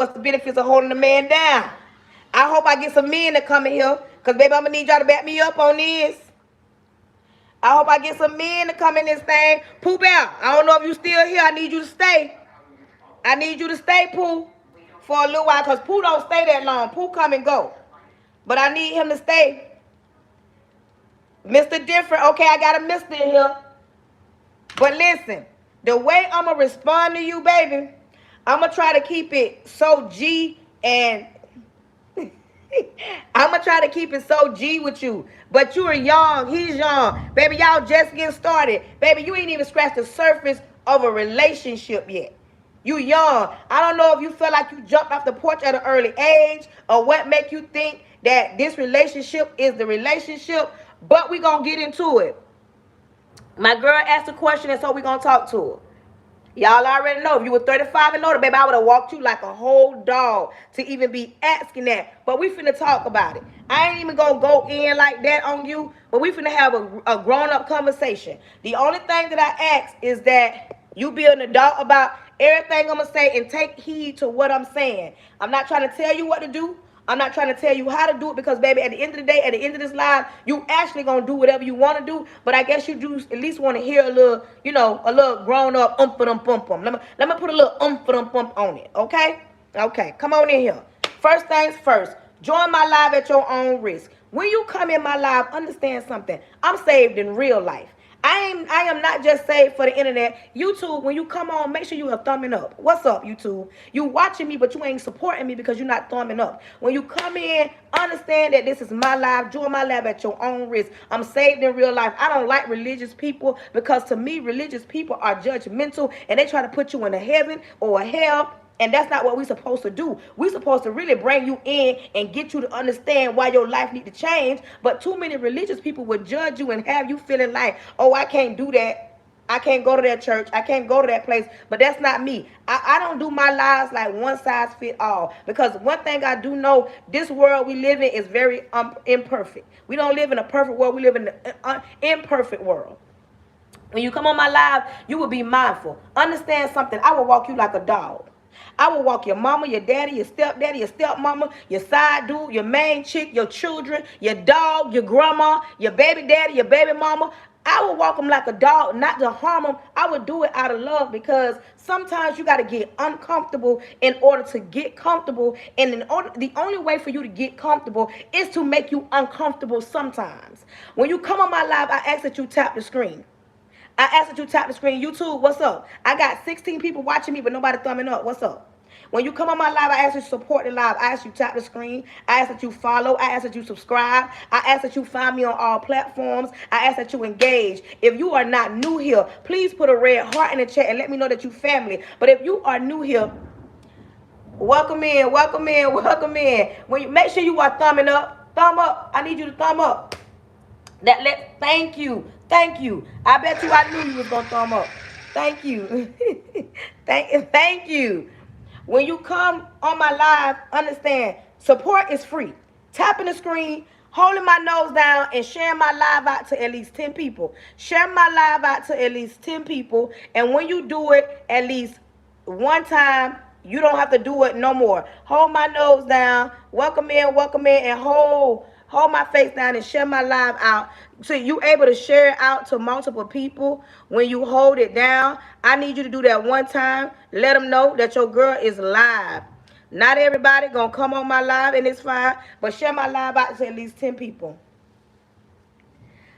what's the benefits of holding a man down. I hope I get some men to come in here, because, baby, I'm going to need y'all to back me up on this. I hope I get some men to come in this thing. Pooh Bear, I don't know if you still here. I need you to stay. I need you to stay, Pooh, for a little while, because Pooh don't stay that long. Pooh come and go. But I need him to stay. Mr. Different. Okay, I got a Mr. in here. But listen, the way I'm going to respond to you, baby, I'm going to try to keep it so G and I'm going to try to keep it so G with you. But you are young. He's young. Baby, y'all just getting started. Baby, you ain't even scratched the surface of a relationship yet. You young. I don't know if you feel like you jumped off the porch at an early age or what make you think that this relationship is the relationship. But we going to get into it. My girl asked a question, and so we going to talk to her. Y'all already know, if you were 35 and older, baby, I would have walked you like a whole dog to even be asking that. But we finna talk about it. I ain't even gonna go in like that on you, but we finna have a grown-up conversation. The only thing that I ask is that you be an adult about everything I'm gonna say and take heed to what I'm saying. I'm not trying to tell you what to do. I'm not trying to tell you how to do it, because, baby, at the end of the day, at the end of this live, you actually going to do whatever you want to do. But I guess you do at least want to hear a little, a little grown-up umph-a-dum-pum-pum. Let me put a little umph-a-dum-pump on it, okay? Okay, come on in here. First things first, join my live at your own risk. When you come in my live, understand something. I'm saved in real life. I am not just saved for the internet. YouTube, when you come on, make sure you are thumbing up. What's up, YouTube? You watching me, but you ain't supporting me because you're not thumbing up. When you come in, understand that this is my life. Join my life at your own risk. I'm saved in real life. I don't like religious people, because to me, religious people are judgmental, and they try to put you in a heaven or a hell. And that's not what we're supposed to do. We're supposed to really bring you in and get you to understand why your life need to change. But too many religious people will judge you and have you feeling like, oh, I can't do that. I can't go to that church. I can't go to that place. But that's not me. I don't do my lives like one size fit all. Because one thing I do know, this world we live in is very imperfect. We don't live in a perfect world. We live in an imperfect world. When you come on my live, you will be mindful. Understand something. I will walk you like a dog. I will walk your mama, your daddy, your stepdaddy, your stepmama, your side dude, your main chick, your children, your dog, your grandma, your baby daddy, your baby mama. I will walk them like a dog, not to harm them. I would do it out of love, because sometimes you got to get uncomfortable in order to get comfortable. And the only way for you to get comfortable is to make you uncomfortable sometimes. When you come on my live, I ask that you tap the screen. I ask that you tap the screen. YouTube, what's up? I got 16 people watching me, but nobody thumbing up. What's up? When you come on my live, I ask you to support the live. I ask you to tap the screen. I ask that you follow. I ask that you subscribe. I ask that you find me on all platforms. I ask that you engage. If you are not new here, please put a red heart in the chat and let me know that you family. But if you are new here, welcome in, welcome in, welcome in. When you make sure you are thumbing up, thumb up. I need you to thumb up. Thank you. Thank you. I bet you I knew you was gonna thumb up. Thank you. thank you. When you come on my live, understand, support is free. Tapping the screen, holding my nose down, and sharing my live out to at least 10 people. Share my live out to at least 10 people. And when you do it at least one time, you don't have to do it no more. Hold my nose down, welcome in, and hold my face down and share my live out. So you able to share it out to multiple people. When you hold it down, I need you to do that one time. Let them know that your girl is live. Not everybody gonna come on my live, and it's fine, but share my live out to at least 10 people.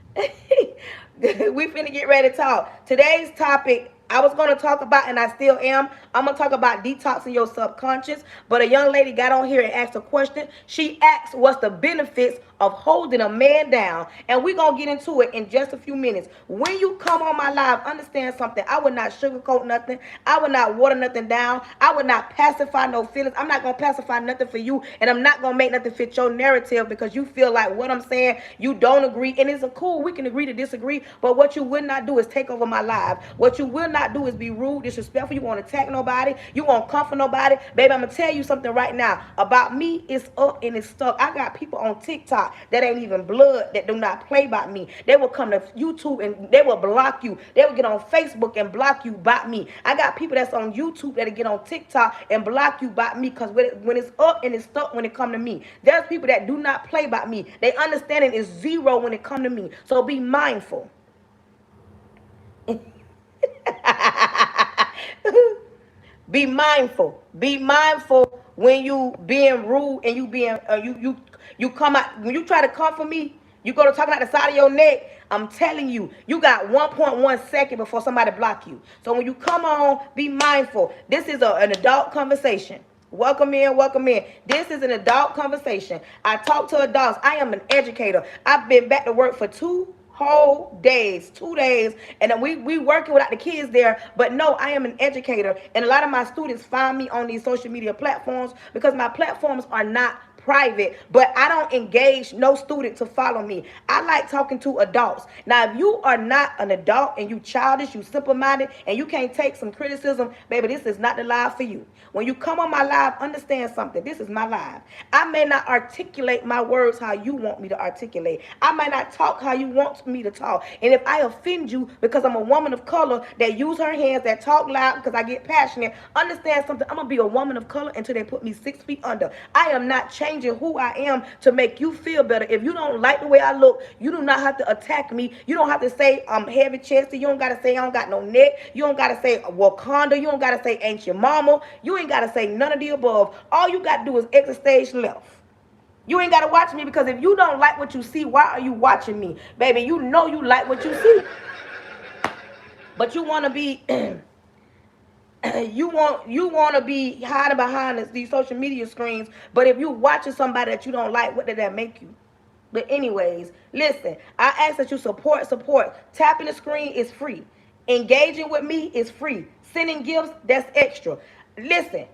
We finna get ready to talk. Today's topic, I was going to talk about, and I still am, I'm going to talk about detoxing your subconscious. But a young lady got on here and asked a question. She asked, what's the benefits of holding a man down? And we're going to get into it in just a few minutes. When you come on my live, understand something. I would not sugarcoat nothing. I would not water nothing down. I would not pacify no feelings. I'm not going to pacify nothing for you. And I'm not going to make nothing fit your narrative because you feel like what I'm saying, you don't agree. And it's a cool, we can agree to disagree. But what you will not do is take over my live. What you will not do is be rude, disrespectful. You won't attack nobody. You won't comfort nobody. Baby, I'm going to tell you something right now. About me, it's up and it's stuck. I got people on TikTok TikTok that ain't even blood, that do not play by me. They will come to YouTube and they will block you. They will get on Facebook and block you by me. I got people that's on YouTube that'll get on TikTok and block you by me, because when it's up and it's stuck when it come to me. There's people that do not play by me. They understanding is zero when it come to me. So be mindful. Be mindful. Be mindful when you being rude and you being you come out when you try to come for me. You go to talking out the side of your neck. I'm telling you, you got 1.1 second before somebody block you. So when you come on, be mindful. This is an adult conversation. Welcome in, welcome in. This is an adult conversation. I talk to adults. I am an educator. I've been back to work for 2 whole days, 2 days, and we working without the kids there. But no, I am an educator, and a lot of my students find me on these social media platforms because my platforms are not private, but I don't engage no student to follow me. I like talking to adults. Now, if you are not an adult and you childish, you simple-minded, and you can't take some criticism, baby, this is not the live for you. When you come on my live, understand something. This is my live. I may not articulate my words how you want me to articulate. I might not talk how you want me to talk. And if I offend you because I'm a woman of color that use her hands, that talk loud because I get passionate, understand something. I'm going to be a woman of color until they put me 6 feet under. I am not changing who I am to make you feel better. If you don't like the way I look, you do not have to attack me. You don't have to say I'm heavy chested. You don't got to say I don't got no neck. You don't got to say Wakanda. You don't got to say ain't your mama. You ain't got to say none of the above. All you got to do is exit stage left. You ain't got to watch me, because if you don't like what you see, why are you watching me? Baby, you know you like what you see. But you want to be you want to be hiding behind these social media screens. But if you watching somebody that you don't like, what did that make you? But anyways, listen, I ask that you support. Tapping the screen is free. Engaging with me is free. Sending gifts, that's extra. Listen,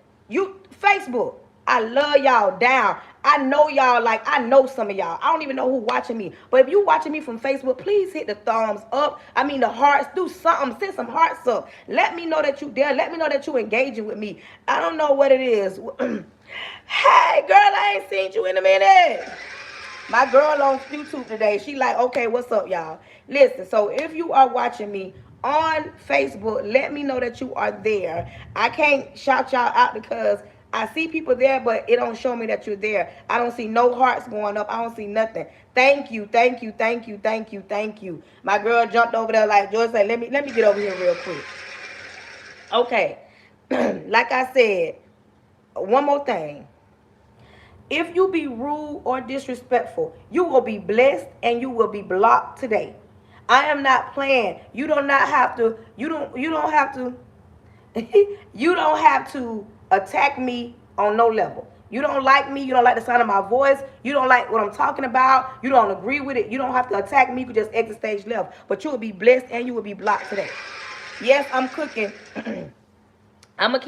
Facebook, I love y'all down. I know y'all, like, I know some of y'all. I don't even know who watching me. But if you watching me from Facebook, please hit the thumbs up. I mean the hearts. Do something. Send some hearts up. Let me know that you there. Let me know that you engaging with me. I don't know what it is. Hey, girl, I ain't seen you in a minute. My girl on YouTube today, she like, okay, what's up, y'all? Listen, so if you are watching me on Facebook, let me know that you are there. I can't shout y'all out because I see people there, but it don't show me that you're there. I don't see no hearts going up. I don't see nothing. Thank you, thank you, thank you, thank you, thank you. My girl jumped over there like George said, let me get over here real quick. Okay. Like I said, one more thing. If you be rude or disrespectful, you will be blessed and you will be blocked today. I am not playing. You don't have to you don't have to attack me on no level. You don't like me, you don't like the sound of my voice, you don't like what I'm talking about, you don't agree with it, you don't have to attack me, you can just exit stage left. But you will be blessed and you will be blocked today. Yes, I'm cooking. I'm gonna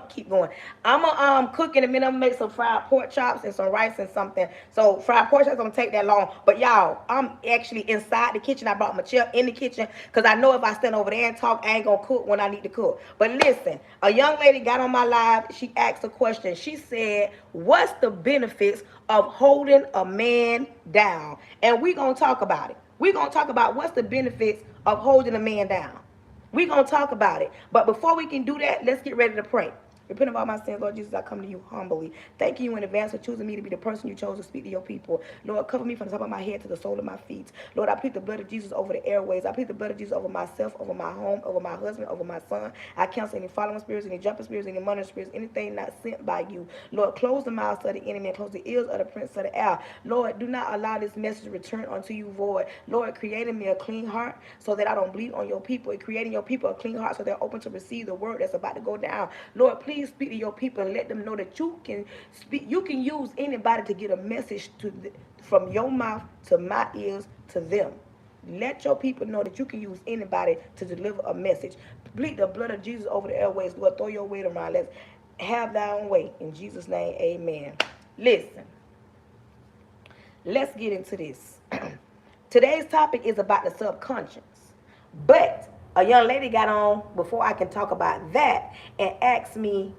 keep going. I'm cooking in a minute. I'm gonna make some fried pork chops and some rice and something. So fried pork chops don't take that long. But y'all, I'm actually inside the kitchen. I brought my chair in the kitchen because I know if I stand over there and talk, I ain't gonna cook when I need to cook. But listen, a young lady got on my live. She asked a question. She said, "What's the benefits of holding a man down?" And we gonna talk about it. We gonna talk about what's the benefits of holding a man down. We're going to talk about it. But before we can do that, let's get ready to pray. Repent of all my sins, Lord Jesus, I come to you humbly. Thank you in advance for choosing me to be the person you chose to speak to your people. Lord, cover me from the top of my head to the sole of my feet. Lord, I plead the blood of Jesus over the airways. I plead the blood of Jesus over myself, over my home, over my husband, over my son. I cancel any following spirits, any jumping spirits, any monitoring spirits, anything not sent by you. Lord, close the mouths of the enemy and close the ears of the prince of the air. Lord, do not allow this message to return unto you void. Lord, create in me a clean heart so that I don't bleed on your people. And creating your people a clean heart so they're open to receive the word that's about to go down. Lord, please speak to your people and let them know that you can speak. You can use anybody to get a message from your mouth to my ears to them. Let your people know that you can use anybody to deliver a message. Plead the blood of Jesus over the airways. Lord, throw your weight around. Let's have thy own way. In Jesus' name, amen. Listen, let's get into this. Today's topic is about the subconscious. But a young lady got on before I can talk about that and asked me,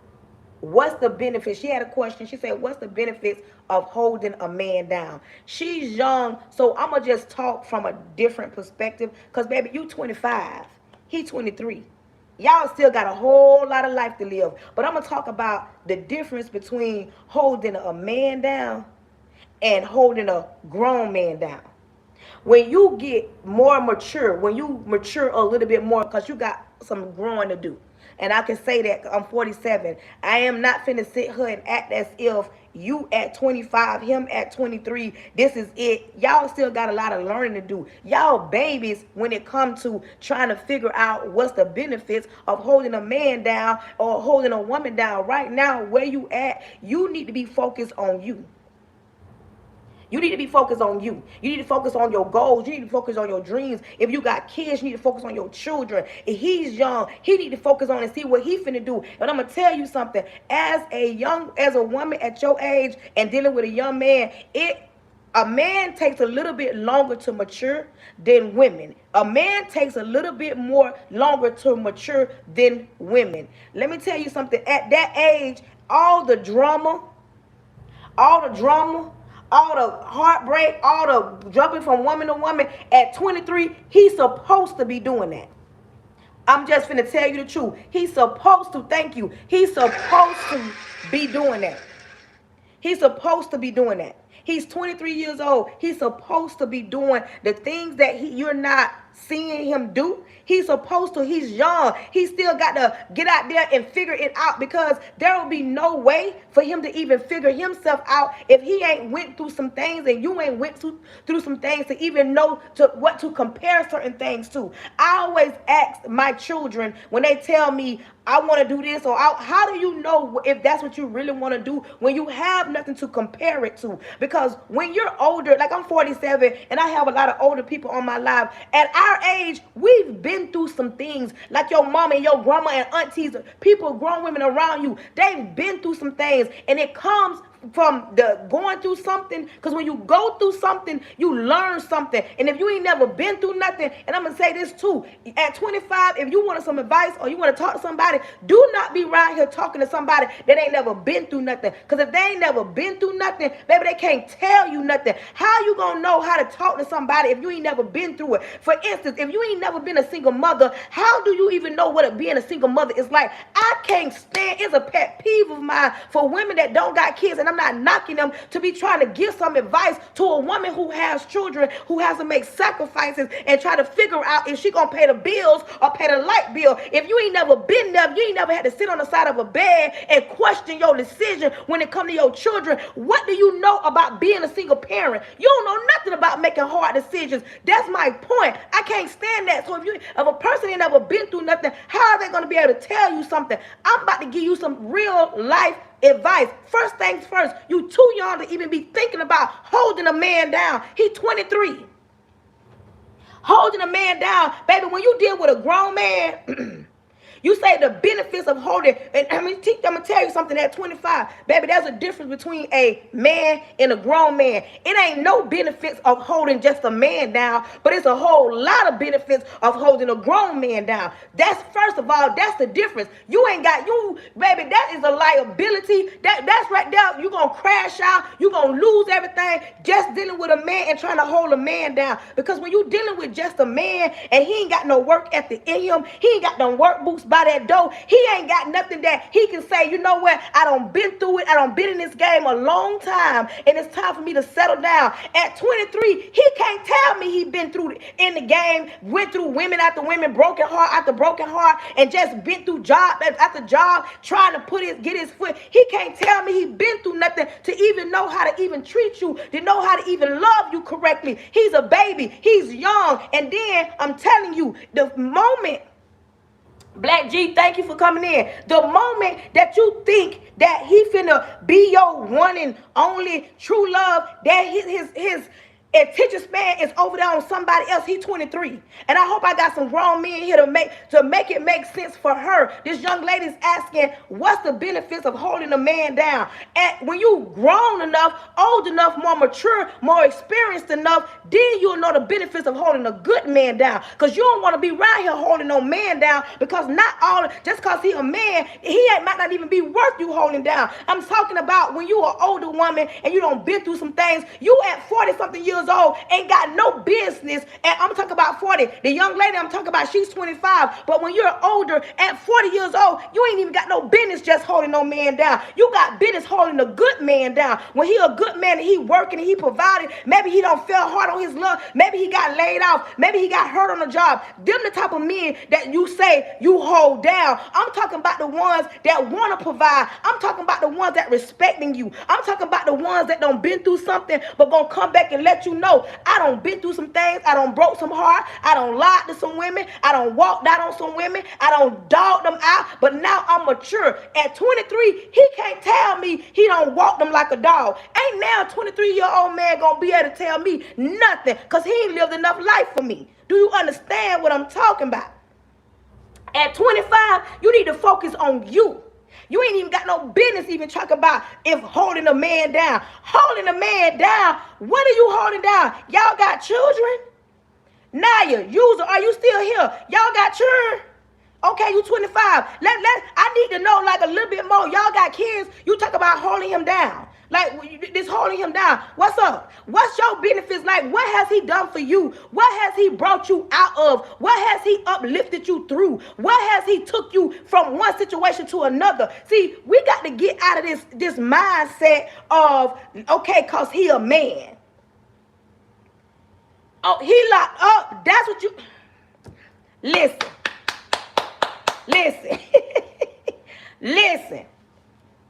What's the benefit? She had a question. She said, what's the benefits of holding a man down? She's young, so I'm going to just talk from a different perspective. Because, baby, you 25. He 23. Y'all still got a whole lot of life to live. But I'm going to talk about the difference between holding a man down and holding a grown man down. When you get more mature, when you mature a little bit more, because you got some growing to do. And I can say that I'm 47. I am not finna sit here and act as if you at 25, him at 23, this is it. Y'all still got a lot of learning to do. Y'all babies when it comes to trying to figure out what's the benefits of holding a man down or holding a woman down. Right now, where you at, you need to be focused on you. You need to be focused on you. You need to focus on your goals. You need to focus on your dreams. If you got kids, you need to focus on your children. If he's young, he need to focus on and see what he finna do. And I'm gonna tell you something. As a woman at your age and dealing with a young man, a man takes a little bit longer to mature than women. A man takes a little bit more longer to mature than women. Let me tell you something. At that age, all the drama, all the drama, all the heartbreak, all the jumping from woman to woman. At 23, he's supposed to be doing that. I'm just finna tell you the truth. He's supposed to, thank you. He's supposed to be doing that. He's supposed to be doing that. He's 23 years old. He's supposed to be doing the things that you're not seeing him do. He's supposed to. He's young. He still got to get out there and figure it out, because there will be no way for him to even figure himself out if he ain't went through some things and you ain't went through some things to even know what to compare certain things to. I always ask my children when they tell me I want to do this, or how do you know if that's what you really want to do when you have nothing to compare it to? Because when you're older, like I'm 47 and I have a lot of older people on my life, at our age, we've been through some things, like your mama and your grandma and aunties, people, grown women around you, they've been through some things, and it comes from the going through something, because when you go through something, you learn something. And if you ain't never been through nothing, and I'm gonna say this too, at 25, if you wanted some advice or you want to talk to somebody, do not be around here talking to somebody that ain't never been through nothing. Because if they ain't never been through nothing, baby, they can't tell you nothing. How you gonna know how to talk to somebody if you ain't never been through it? For instance, if you ain't never been a single mother, how do you even know what being a single mother is like? I can't stand, it's a pet peeve of mine for women that don't got kids, and I'm not knocking them, to be trying to give some advice to a woman who has children, who has to make sacrifices and try to figure out if she gonna pay the bills or pay the light bill. If you ain't never been there, you ain't never had to sit on the side of a bed and question your decision when it comes to your children. What do you know about being a single parent? You don't know nothing about making hard decisions. That's my point. I can't stand that. So if a person ain't never been through nothing, how are they gonna be able to tell you something? I'm about to give you some real life advice. First things first, you too young to even be thinking about holding a man down. He's 23. Holding a man down, baby, when you deal with a grown man, you say the benefits of holding, and I'm going to tell you something at 25. Baby, there's a difference between a man and a grown man. It ain't no benefits of holding just a man down, but it's a whole lot of benefits of holding a grown man down. That's, first of all, that's the difference. You ain't got, baby, that is a liability. That's right there. You're going to crash out. You're going to lose everything just dealing with a man and trying to hold a man down. Because when you're dealing with just a man and he ain't got no work ethic in him, he ain't got no work boots by that door, he ain't got nothing that he can say, you know what, I done been through it, I done been in this game a long time, and it's time for me to settle down. At 23, he can't tell me he been through in the game, went through women after women, broken heart after broken heart, and just been through job after job, trying to get his foot. He can't tell me he been through nothing to even know how to even treat you, to know how to even love you correctly. He's a baby, he's young, and then I'm telling you, the moment, Black G, thank you for coming in. The moment that you think that he finna be your one and only true love, that attention span is over there on somebody else. He's 23. And I hope I got some grown men here to make it make sense for her. This young lady's asking, what's the benefits of holding a man down? And when you grown enough, old enough, more mature, more experienced enough, then you'll know the benefits of holding a good man down. Because you don't want to be right here holding no man down, because not all, just because he a man, might not even be worth you holding down. I'm talking about when you are an older woman and you don't been through some things. You at 40 something years old ain't got no business. And I'm talking about 40. The young lady I'm talking about, she's 25. But when you're older, at 40 years old, you ain't even got no business just holding no man down. You got business holding a good man down. When he a good man and he working and he provided, maybe he don't feel hard on his luck. Maybe he got laid off. Maybe he got hurt on the job. Them the type of men that you say you hold down. I'm talking about the ones that want to provide. I'm talking about the ones that respecting you. I'm talking about the ones that don't been through something but gonna come back and let you know, I don't been through some things. I don't broke some heart. I don't lied to some women. I don't walked out on some women. I don't dogged them out. But now I'm mature. At 23, he can't tell me he don't walk them like a dog. Ain't now a 23-year-old man gonna be able to tell me nothing, because he ain't lived enough life for me. Do you understand what I'm talking about? At 25, you need to focus on you. You ain't even got no business even talking about if holding a man down. Holding a man down, what are you holding down? Y'all got children? Naya, user, are you still here? Y'all got children? Okay, you 25. I need to know like a little bit more. Y'all got kids. You talk about holding him down. Like this holding him down. What's up? What's your benefits like? What has he done for you? What has he brought you out of? What has he uplifted you through? What has he took you from one situation to another? See, we got to get out of this mindset of, okay, cause he a man. Oh, he locked up. That's what you listen. Listen,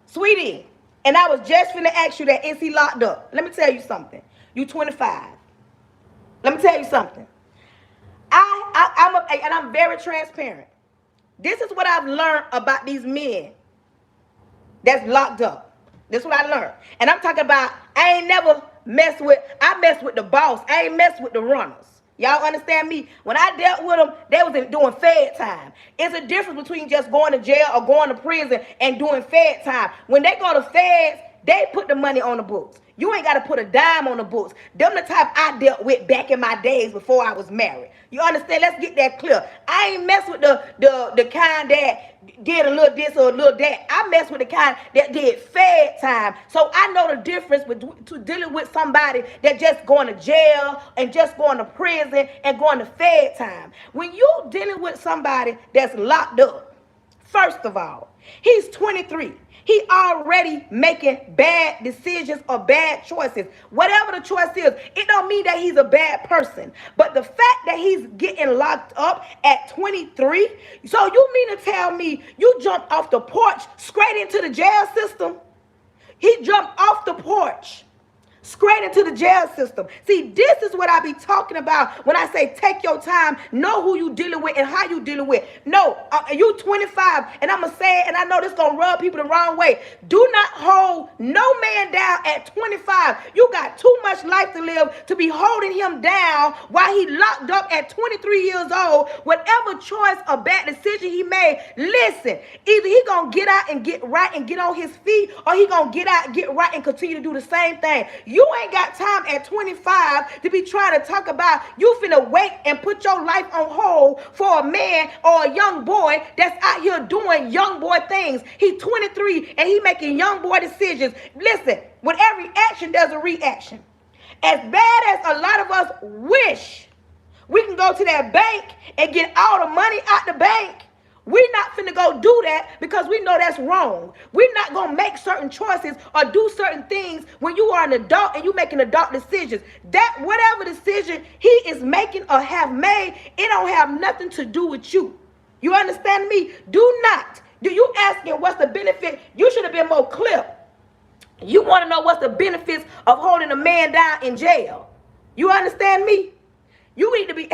sweetie. And I was just finna ask you that, is he locked up? Let me tell you something. You 25. Let me tell you something. I'm very transparent. This is what I've learned about these men that's locked up. This is what I learned. And I'm talking about, I messed with the boss. I ain't messed with the runners. Y'all understand me? When I dealt with them, they was doing fed time. It's a difference between just going to jail or going to prison and doing fed time. When they go to feds, they put the money on the books. You ain't got to put a dime on the books. Them the type I dealt with back in my days before I was married. You understand? Let's get that clear. I ain't mess with the kind that did a little this or a little that. I mess with the kind that did fed time. So I know the difference with dealing with somebody that just going to jail and just going to prison and going to fed time. When you dealing with somebody that's locked up, first of all, he's 23. He already making bad decisions or bad choices. Whatever the choice is, it don't mean that he's a bad person. But the fact that he's getting locked up at 23, so you mean to tell me you jumped off the porch straight into the jail system? He jumped off the porch straight into the jail system. See, this is what I be talking about when I say take your time, know who you dealing with and how you dealing with. No, you 25, and I'm going to say it, and I know this going to rub people the wrong way. Do not hold no man down at 25. You got too much life to live to be holding him down while he locked up at 23 years old. Whatever choice or bad decision he made, listen, either he going to get out and get right and get on his feet, or he going to get out, get right, and continue to do the same thing. You ain't got time at 25 to be trying to talk about you finna wait and put your life on hold for a man or a young boy that's out here doing young boy things. He's 23 and he making young boy decisions. Listen, with every action, there's a reaction. As bad as a lot of us wish we can go to that bank and get all the money out the bank, we're not finna go do that because we know that's wrong. We're not gonna make certain choices or do certain things when you are an adult and you making adult decisions. That whatever decision he is making or have made, it don't have nothing to do with you. You understand me? Do not. Do you asking what's the benefit? You should have been more clear. You want to know what's the benefits of holding a man down in jail. You understand me? You need to be...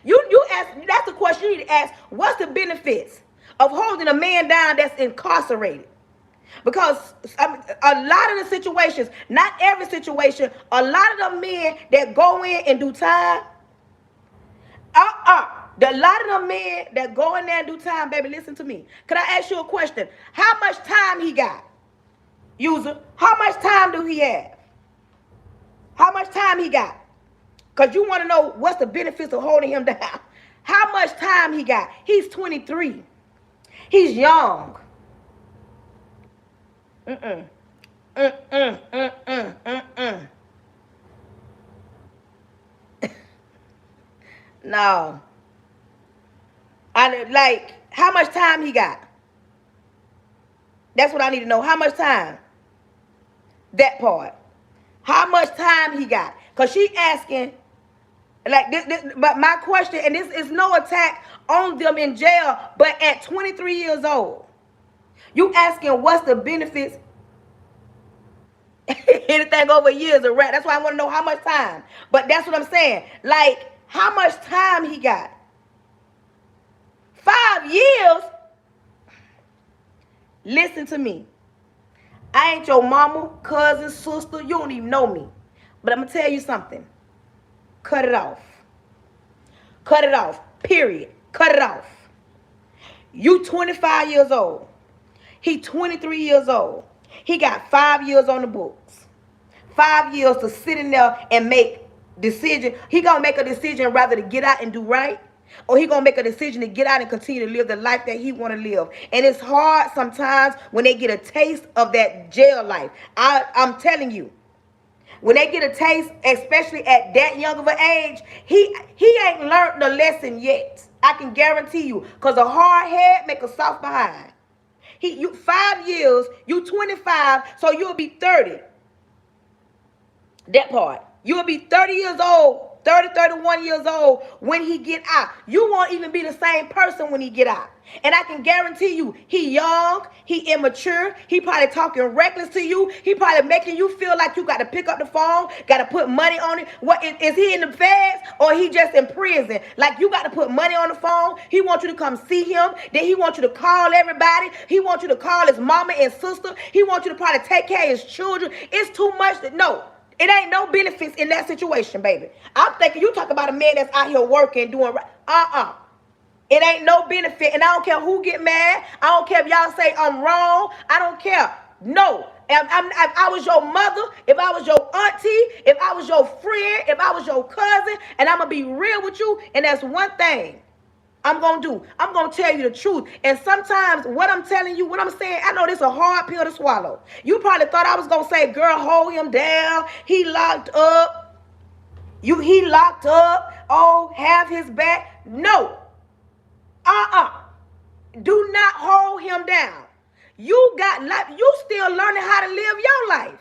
You ask, that's the question you need to ask. What's the benefits of holding a man down that's incarcerated? Because a lot of the situations, not every situation, a lot of the men that go in and do time, the lot of the men that go in there and do time, baby, listen to me. Can I ask you a question? How much time he got? User, how much time do he have? How much time he got? Because you want to know what's the benefits of holding him down. How much time he got? He's 23. He's young. Mm-mm. Mm-mm. Mm-mm. Mm-mm. No. Like, how much time he got? That's what I need to know. How much time? That part. How much time he got? Because she asking, like, but my question, and this is no attack on them in jail, but at 23 years old, you asking what's the benefits? Anything over a year is a rat. That's why I want to know how much time. But that's what I'm saying. Like, how much time he got? 5 years? Listen to me. I ain't your mama, cousin, sister. You don't even know me. But I'm going to tell you something. Cut it off. Cut it off. Period. Cut it off. You 25 years old. He 23 years old. He got 5 years on the books. 5 years to sit in there and make decision. He going to make a decision rather to get out and do right, or he going to make a decision to get out and continue to live the life that he want to live. And it's hard sometimes when they get a taste of that jail life. I'm telling you. When they get a taste, especially at that young of an age, he ain't learned the lesson yet. I can guarantee you. Because a hard head make a soft behind. You 5 years, you 25, so you'll be 30. That part. You'll be 30 years old, 30, 31 years old when he get out. You won't even be the same person when he get out. And I can guarantee you, he young, he immature, he probably talking reckless to you. He probably making you feel like you got to pick up the phone, got to put money on it. What is he in the feds or he just in prison? Like you got to put money on the phone. He wants you to come see him. Then he wants you to call everybody. He wants you to call his mama and sister. He wants you to probably take care of his children. It's too much to know. It ain't no benefits in that situation, baby. I'm thinking you talk about a man that's out here working, doing right. It ain't no benefit. And I don't care who get mad. I don't care if y'all say I'm wrong. I don't care. No. If I was your mother, if I was your auntie, if I was your friend, if I was your cousin, and I'm going to be real with you, and that's one thing I'm going to do. I'm going to tell you the truth. And sometimes what I'm telling you, what I'm saying, I know this is a hard pill to swallow. You probably thought I was going to say, girl, hold him down. He locked up. He locked up. Oh, have his back. No. Do not hold him down. You got life. You still learning how to live your life.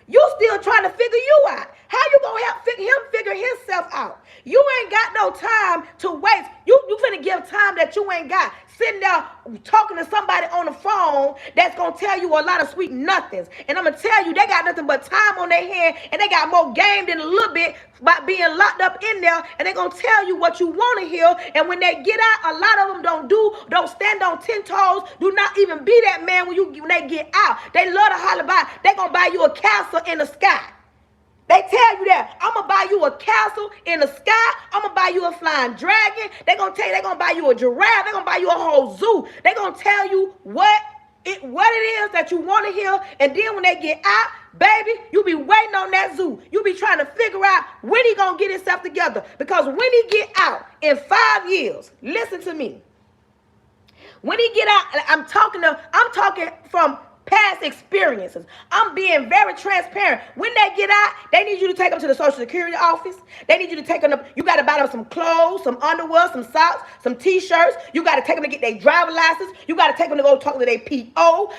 You still trying to figure you out. How you gonna help him figure himself out? You ain't got no time to waste. You finna give time that you ain't got. Sitting there talking to somebody on the phone that's gonna tell you a lot of sweet nothings. And I'm gonna tell you, they got nothing but time on their hand, and they got more game than a little bit by being locked up in there, and they gonna tell you what you wanna hear. And when they get out, a lot of them don't stand on 10 toes, do not even be that man when they get out. They love to holler about, they gonna buy you a castle in the sky. They tell you that. I'm going to buy you a castle in the sky. I'm going to buy you a flying dragon. They're going to tell you they're going to buy you a giraffe. They're going to buy you a whole zoo. They're going to tell you what it is that you want to hear. And then when they get out, baby, you be waiting on that zoo. You be trying to figure out when he going to get himself together. Because when he get out in 5 years, listen to me. When he get out, I'm talking from past experiences. I'm being very transparent. When they get out, they need you to take them to the Social Security office. They need you to take them. You got to buy them some clothes, some underwear, some socks, some T-shirts. You got to take them to get their driver license. You got to take them to go talk to their PO.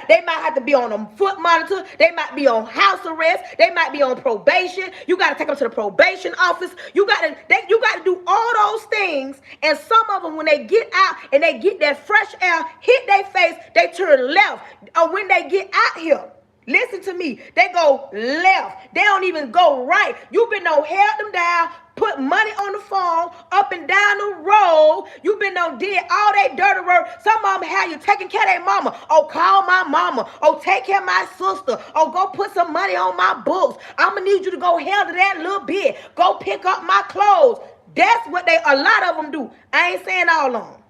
They might have to be on a foot monitor. They might be on house arrest. They might be on probation. You got to take them to the probation office. You got to do all those things. And some of them, when they get out and they get that fresh air, hit their face, they turn left. Or when they get out here, Listen to me. They go left. They don't even go right. You been on held them down, put money on the phone, up and down the road. You been on did all that dirty work. Some of them have you taking care of their mama. Oh, call my mama. Oh, take care of my sister. Oh, go put some money on my books. I'm going to need you to go handle that a little bit. Go pick up my clothes. That's what a lot of them do. I ain't saying all of them.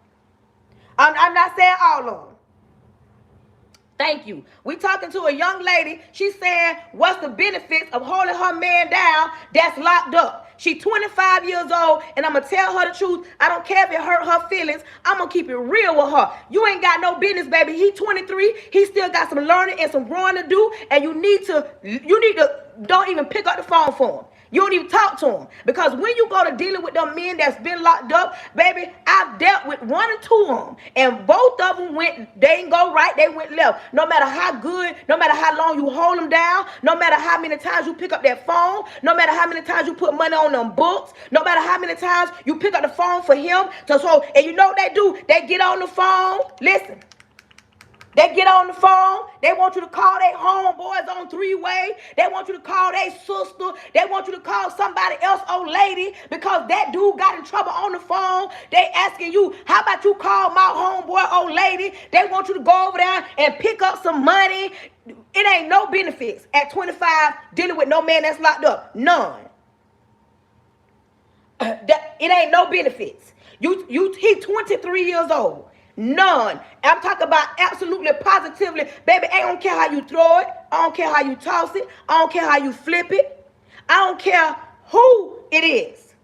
I'm not saying all of them. Thank you. We talking to a young lady. She's saying, what's the benefits of holding her man down that's locked up? She's 25 years old, and I'm going to tell her the truth. I don't care if it hurt her feelings. I'm going to keep it real with her. You ain't got no business, baby. He 23. He still got some learning and some growing to do, and you need to don't even pick up the phone for him. You don't even talk to them. Because when you go to dealing with them men that's been locked up, baby, I've dealt with 1 or 2 of them. And both of them they didn't go right, they went left. No matter how good, no matter how long you hold them down, no matter how many times you pick up that phone, no matter how many times you put money on them books, no matter how many times you pick up the phone for him. And you know what they do? They get on the phone. Listen. They get on the phone. They want you to call their homeboys on 3-way. They want you to call their sister. They want you to call somebody else, old lady, because that dude got in trouble on the phone. They asking you, how about you call my homeboy, old lady? They want you to go over there and pick up some money. It ain't no benefits at 25 dealing with no man that's locked up. None. It ain't no benefits. He 23 years old. None. I'm talking about absolutely positively. Baby, I don't care how you throw it. I don't care how you toss it. I don't care how you flip it. I don't care who it is.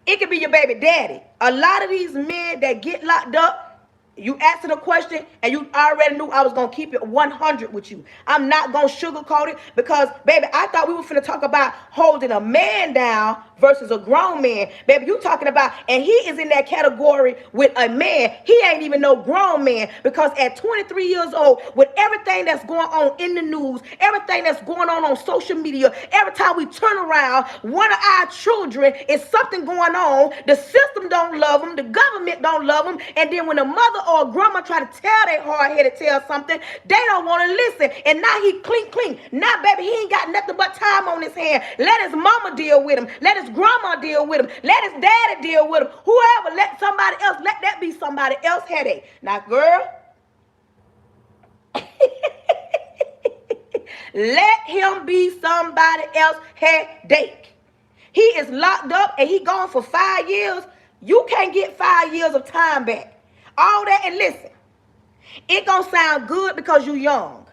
It could be your baby daddy. A lot of these men that get locked up, you asked a question and you already knew I was going to keep it 100 with you. I'm not going to sugarcoat it because, baby, I thought we were finna talk about holding a man down versus a grown man. Baby, you talking about, and he is in that category with a man. He ain't even no grown man because at 23 years old, with everything that's going on in the news, everything that's going on social media, every time we turn around, one of our children is something going on. The system don't love them. The government don't love them. And then when the mother or a grandma try to tell that hard-headed tale something, they don't want to listen. And now he clink. Now, baby, he ain't got nothing but time on his hand. Let his mama deal with him. Let his grandma deal with him. Let his daddy deal with him. Whoever, let somebody else, let that be somebody else's headache. Now, girl, let him be somebody else's headache. He is locked up and he gone for 5 years. You can't get 5 years of time back. All that, and listen, it gonna sound good because you young.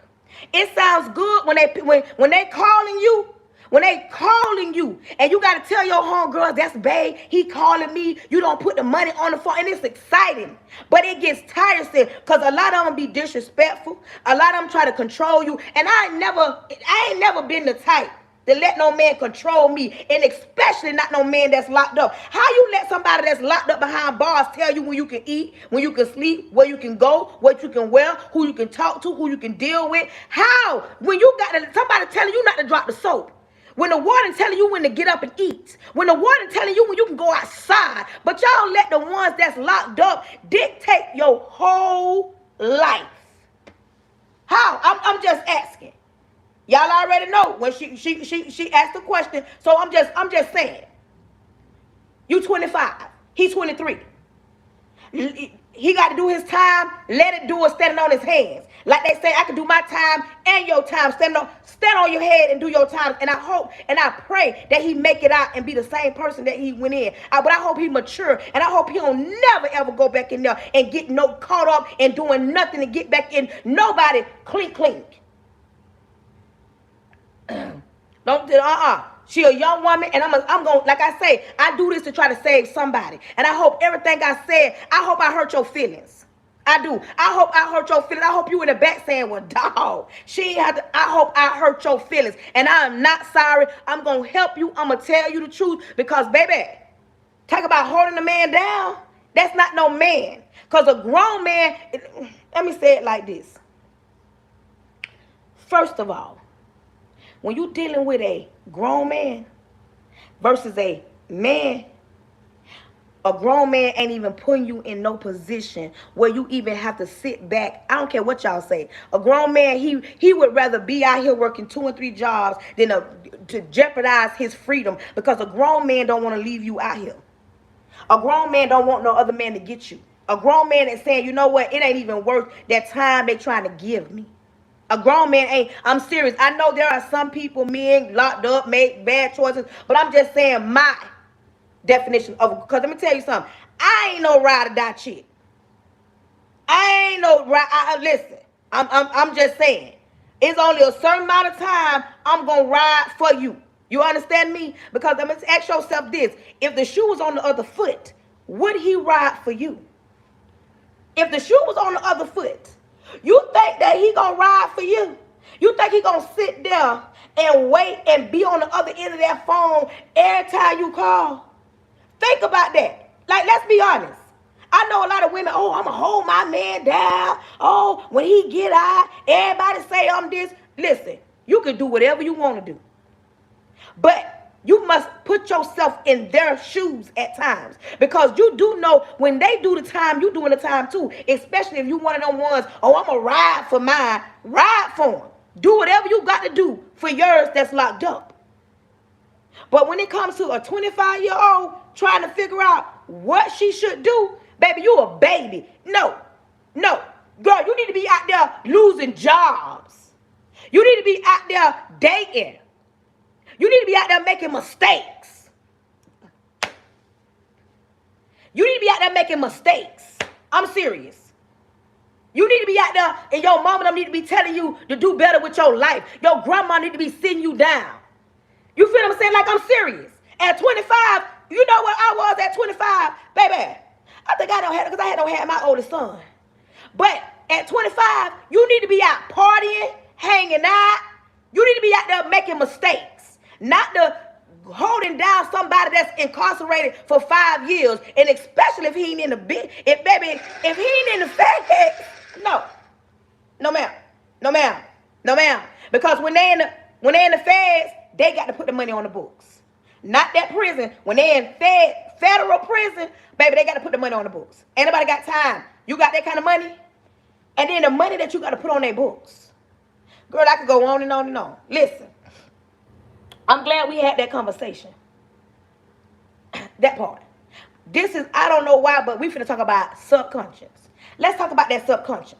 It sounds good when they calling you. When they calling you and you got to tell your homegirls, that's babe, he calling me. You don't put the money on the phone. And it's exciting. But it gets tiresome because a lot of them be disrespectful. A lot of them try to control you. And I ain't never been the type to let no man control me, and especially not no man that's locked up. How you let somebody that's locked up behind bars tell you when you can eat, when you can sleep, where you can go, what you can wear, who you can talk to, who you can deal with? How? When you got somebody telling you not to drop the soap. When the warden telling you when to get up and eat. When the warden telling you when you can go outside. But y'all let the ones that's locked up dictate your whole life. How? I'm just asking. Y'all already know when she asked the question. So I'm just saying. You 25. He's 23. He got to do his time. Let it do it standing on his hands. Like they say, I can do my time and your time. Stand on your head and do your time. And I hope and I pray that he make it out and be the same person that he went in. But I hope he mature. And I hope he don't never ever go back in there and get caught up and doing nothing to get back in. Nobody clink. Don't She a young woman, and I'm going, like I say, I do this to try to save somebody. And I hope everything I said, I hope I hurt your feelings. I do. I hope I hurt your feelings. I hope you in the back saying, well, dog, she ain't have to. I hope I hurt your feelings. And I am not sorry. I'm going to help you. I'm going to tell you the truth. Because, baby, talk about holding a man down. That's not no man. Because a grown man, let me say it like this. First of all, when you're dealing with a grown man versus a man, A grown man ain't even putting you in no position where you even have to sit back. I don't care what y'all say. A grown man, he would rather be out here working 2 and 3 jobs than to jeopardize his freedom, because a grown man don't want to leave you out here. A grown man don't want no other man to get you. A grown man is saying, you know what, it ain't even worth that time they trying to give me. A grown man ain't, I'm serious. I know there are some people, men locked up, make bad choices, but I'm just saying my definition of, because let me tell you something. I ain't no ride or die chick. I ain't no ride. Listen, I'm just saying. It's only a certain amount of time I'm gonna ride for you. You understand me? Because I'm gonna ask yourself this: if the shoe was on the other foot, would he ride for you? If the shoe was on the other foot, you think that he gonna ride for you? You think he gonna sit there and wait and be on the other end of that phone every time you call? Think about that. Like, let's be honest. I know a lot of women, oh, I'm going to hold my man down. Oh, when he get out, everybody say I'm this. Listen, you can do whatever you want to do. But you must put yourself in their shoes at times. Because you do know when they do the time, you doing the time too. Especially if you one of them ones, oh, I'm going to ride for mine. Ride for them. Do whatever you got to do for yours that's locked up. But when it comes to a 25-year-old trying to figure out what she should do, baby, you a baby. No. Girl, you need to be out there losing jobs. You need to be out there dating. You need to be out there making mistakes. You need to be out there making mistakes. I'm serious. You need to be out there, and your mama need to be telling you to do better with your life. Your grandma need to be sitting you down. You feel what I'm saying? Like, I'm serious. At 25, you know what I was at 25? Baby, I think I don't have, because I don't have my oldest son. But at 25, you need to be out partying, hanging out. You need to be out there making mistakes. Not the holding down somebody that's incarcerated for 5 years. And especially if he ain't in the big, if he ain't in the fed, no. No ma'am. Because when they in the feds, they got to put the money on the books. Not that prison. When they in federal prison, baby, they got to put the money on the books. Ain't nobody got time. You got that kind of money? And then the money that you got to put on their books. Girl, I could go on and on and on. Listen, I'm glad we had that conversation. That part. This is, I don't know why, but we finna talk about subconscious. Let's talk about that subconscious.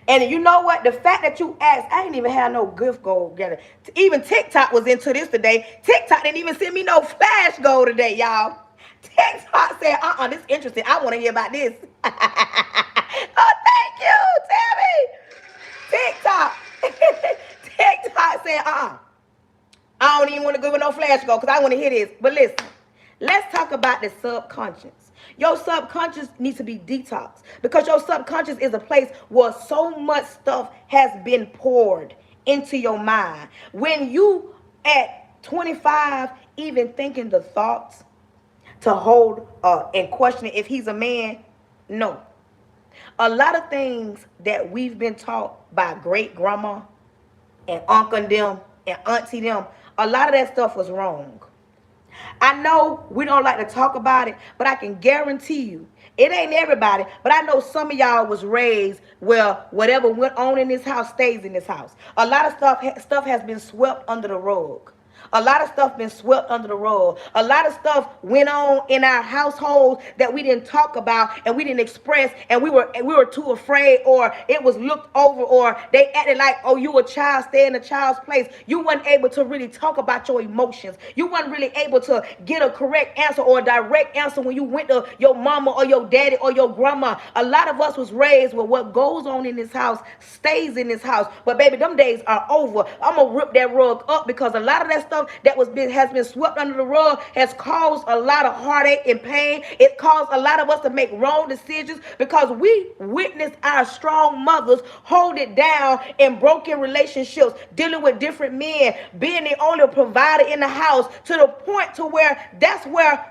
And you know what? The fact that you asked, I ain't even had no gift goal together. Even TikTok was into this today. TikTok didn't even send me no flash goal today, y'all. TikTok said, this is interesting. I want to hear about this. Oh, thank you, Tammy. TikTok. TikTok said, I don't even want to go with no flash goal because I want to hear this. But listen, let's talk about the subconscious. Your subconscious needs to be detoxed because your subconscious is a place where so much stuff has been poured into your mind. When you at 25 even thinking the thoughts to hold and question if he's a man, no. A lot of things that we've been taught by great grandma and uncle them and auntie them, a lot of that stuff was wrong. I know we don't like to talk about it, but I can guarantee you, it ain't everybody, but I know some of y'all was raised where whatever went on in this house stays in this house. A lot of stuff has been swept under the rug. A lot of stuff been swept under the rug. A lot of stuff went on in our households that we didn't talk about and we didn't express, and we were too afraid, or it was looked over, or they acted like, oh, you a child, stay in a child's place. You weren't able to really talk about your emotions. You weren't really able to get a correct answer or a direct answer when you went to your mama or your daddy or your grandma. A lot of us was raised with what goes on in this house stays in this house. But baby, them days are over. I'm gonna rip that rug up because a lot of that stuff that has been swept under the rug has caused a lot of heartache and pain. It caused a lot of us to make wrong decisions because we witnessed our strong mothers hold it down in broken relationships, dealing with different men, being the only provider in the house, to the point to where that's where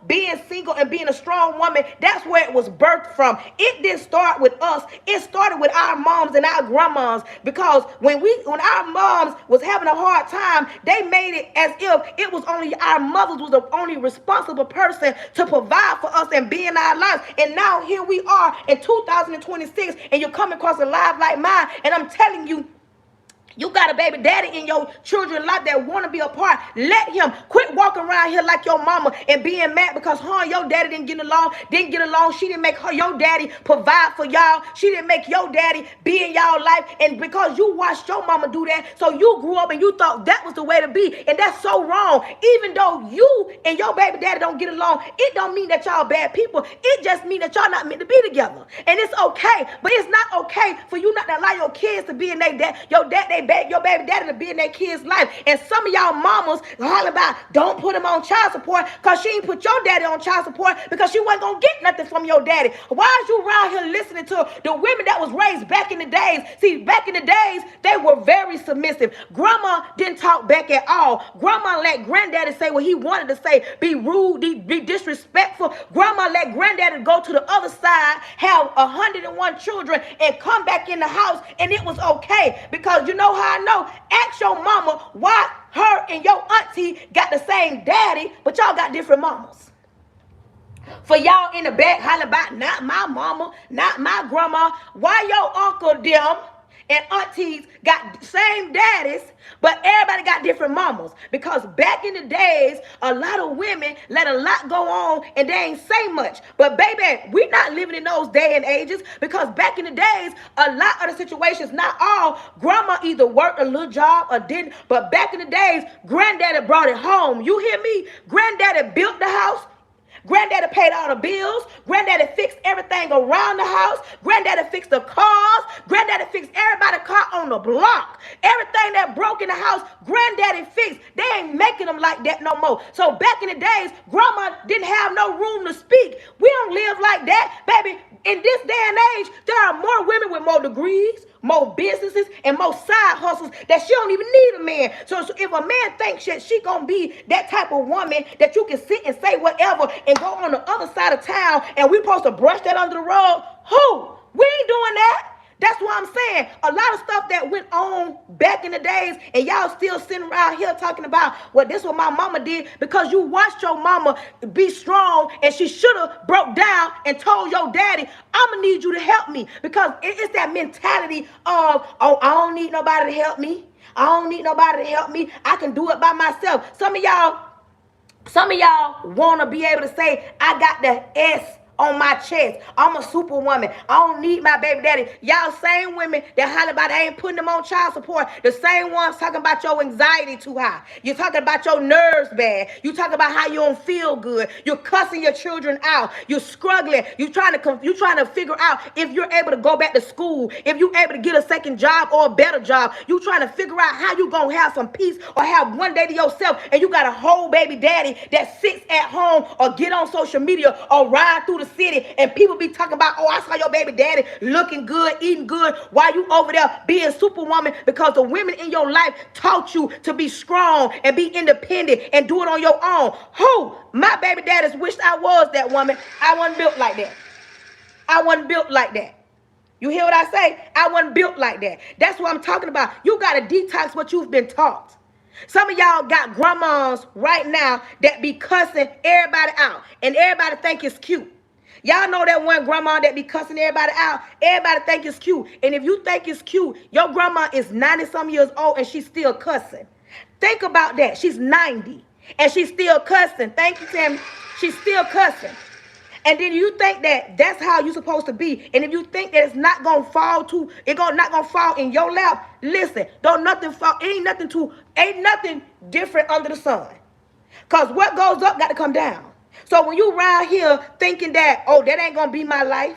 being single and being a strong woman, that's where it was birthed from. It didn't start with us. It started with our moms and our grandmas, because when our moms was having a hard time, they made it as if it was only our mothers was the only responsible person to provide for us and be in our lives. And now here we are in 2026, and you're coming across a life like mine, and I'm telling you, you got a baby daddy in your children's life that want to be a part. Let him quit walking around here like your mama and being mad because her and your daddy didn't get along. She didn't make your daddy provide for y'all. She didn't make your daddy be in y'all life. And because you watched your mama do that, so you grew up and you thought that was the way to be. And that's so wrong. Even though you and your baby daddy don't get along, it don't mean that y'all bad people. It just means that y'all not meant to be together. And it's okay. But it's not okay for you not to allow your kids to be in your baby daddy to be in that kid's life. And some of y'all mamas holler about don't put him on child support because she ain't put your daddy on child support because she wasn't gonna get nothing from your daddy. Why is you around here listening to the women that was raised back in the days? See, back in the days, they were very submissive. Grandma didn't talk back at all. Grandma let granddaddy say what he wanted to say, be rude, be disrespectful. Grandma let granddaddy go to the other side, have 101 children, and come back in the house, and it was okay. Because you know how I know? Ask your mama why her and your auntie got the same daddy, but y'all got different mamas. For y'all in the back hollering about not my mama, not my grandma, why your uncle them and aunties got same daddies, but everybody got different mamas? Because back in the days, a lot of women let a lot go on and they ain't say much. But baby, we not living in those day and ages, because back in the days, a lot of the situations, not all, grandma either worked a little job or didn't. But back in the days, granddaddy brought it home. You hear me? Granddaddy built the house. Granddaddy paid all the bills. Granddaddy fixed everything around the house. Granddaddy fixed the cars. Granddaddy fixed everybody's car on the block. Everything that broke in the house, granddaddy fixed. They ain't making them like that no more. So back in the days, grandma didn't have no room to speak. We don't live like that, baby. In this day and age, there are more women with more degrees, more businesses, and more side hustles that she don't even need a man. So if a man thinks that she gonna be that type of woman that you can sit and say whatever and go on the other side of town and we supposed to brush that under the rug, who? We ain't doing that. That's what I'm saying. A lot of stuff that went on back in the days, and y'all still sitting around here talking about, well, this is what my mama did, because you watched your mama be strong, and she should have broke down and told your daddy, I'm going to need you to help me. Because it's that mentality of, oh, I don't need nobody to help me. I don't need nobody to help me. I can do it by myself. Some of y'all want to be able to say, I got the S on my chest. I'm a superwoman. I don't need my baby daddy. Y'all same women that holler about I ain't putting them on child support. The same ones talking about your anxiety too high. You're talking about your nerves bad. You talking about how you don't feel good. You're cussing your children out. You're struggling. You're trying to figure out if you're able to go back to school, if you're able to get a second job or a better job. You're trying to figure out how you gonna have some peace or have one day to yourself, and you got a whole baby daddy that sits at home or get on social media or ride through the city, and people be talking about, oh, I saw your baby daddy looking good, eating good, while you over there being superwoman, because the women in your life taught you to be strong and be independent and do it on your own. Who? My baby daddies wished I was that woman. I wasn't built like that. I wasn't built like that. You hear what I say? I wasn't built like that. That's what I'm talking about. You got to detox what you've been taught. Some of y'all got grandmas right now that be cussing everybody out, and everybody think it's cute. Y'all know that one grandma that be cussing everybody out. Everybody think it's cute. And if you think it's cute, your grandma is 90-some years old and she's still cussing. Think about that. She's 90 and she's still cussing. Thank you, Tim. She's still cussing. And then you think that that's how you're supposed to be. And if you think that it's not going to fall not going to fall in your lap, listen, don't nothing fall. Ain't nothing different under the sun. Because what goes up got to come down. So when you around here thinking that, oh, that ain't going to be my life,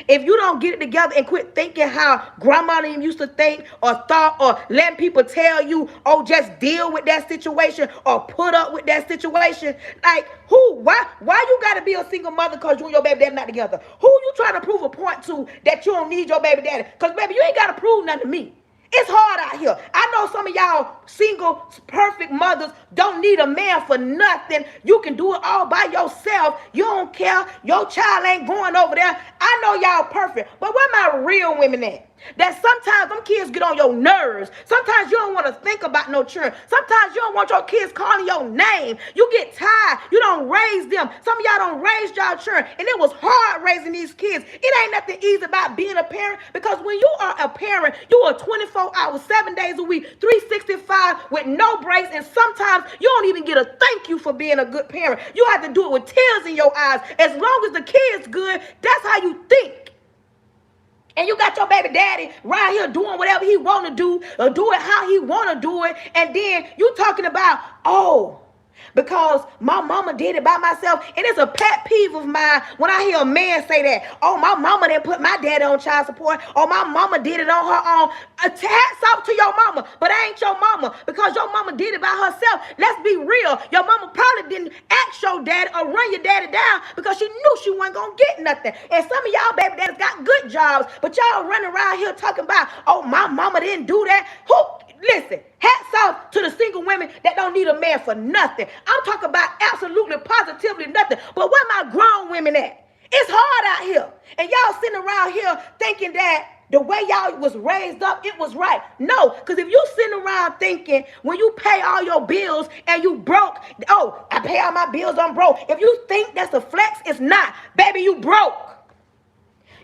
if you don't get it together and quit thinking how grandma used to think or thought, or letting people tell you, oh, just deal with that situation or put up with that situation, like who? Why you got to be a single mother because you and your baby daddy not together? Who you trying to prove a point to that you don't need your baby daddy? Because, baby, you ain't got to prove nothing to me. It's hard out here. I know some of y'all single, perfect mothers don't need a man for nothing. You can do it all by yourself. You don't care. Your child ain't going over there. I know y'all perfect. But where my real women at? That sometimes them kids get on your nerves. Sometimes you don't want to think about no children. Sometimes you don't want your kids calling your name. You get tired. You don't raise them. Some of y'all don't raise y'all children. And it was hard raising these kids. It ain't nothing easy about being a parent, because when you are a parent, you are 24 hours, 7 days a week, 365 with no breaks. And sometimes you don't even get a thank you for being a good parent. You have to do it with tears in your eyes. As long as the kid's good, that's how you think. And you got your baby daddy right here doing whatever he want to do, or do it how he want to do it. And then you talking about, oh, because my mama did it by myself. And it's a pet peeve of mine when I hear a man say that. Oh, my mama didn't put my daddy on child support. Or my mama did it on her own. Hats off to your mama, but I ain't your mama, because your mama did it by herself. Let's be real. Your mama probably didn't ask your daddy or run your daddy down because she knew she wasn't going to get nothing. And some of y'all baby daddies got good jobs, but y'all running around here talking about, oh, my mama didn't do that. Listen, hats off to the single women that don't need a man for nothing. I'm talking about absolutely, positively nothing. But where my grown women at? It's hard out here. And y'all sitting around here thinking that the way y'all was raised up, it was right. No, because if you sitting around thinking when you pay all your bills and you broke, oh, I pay all my bills, I'm broke. If you think that's a flex, it's not. Baby, you broke.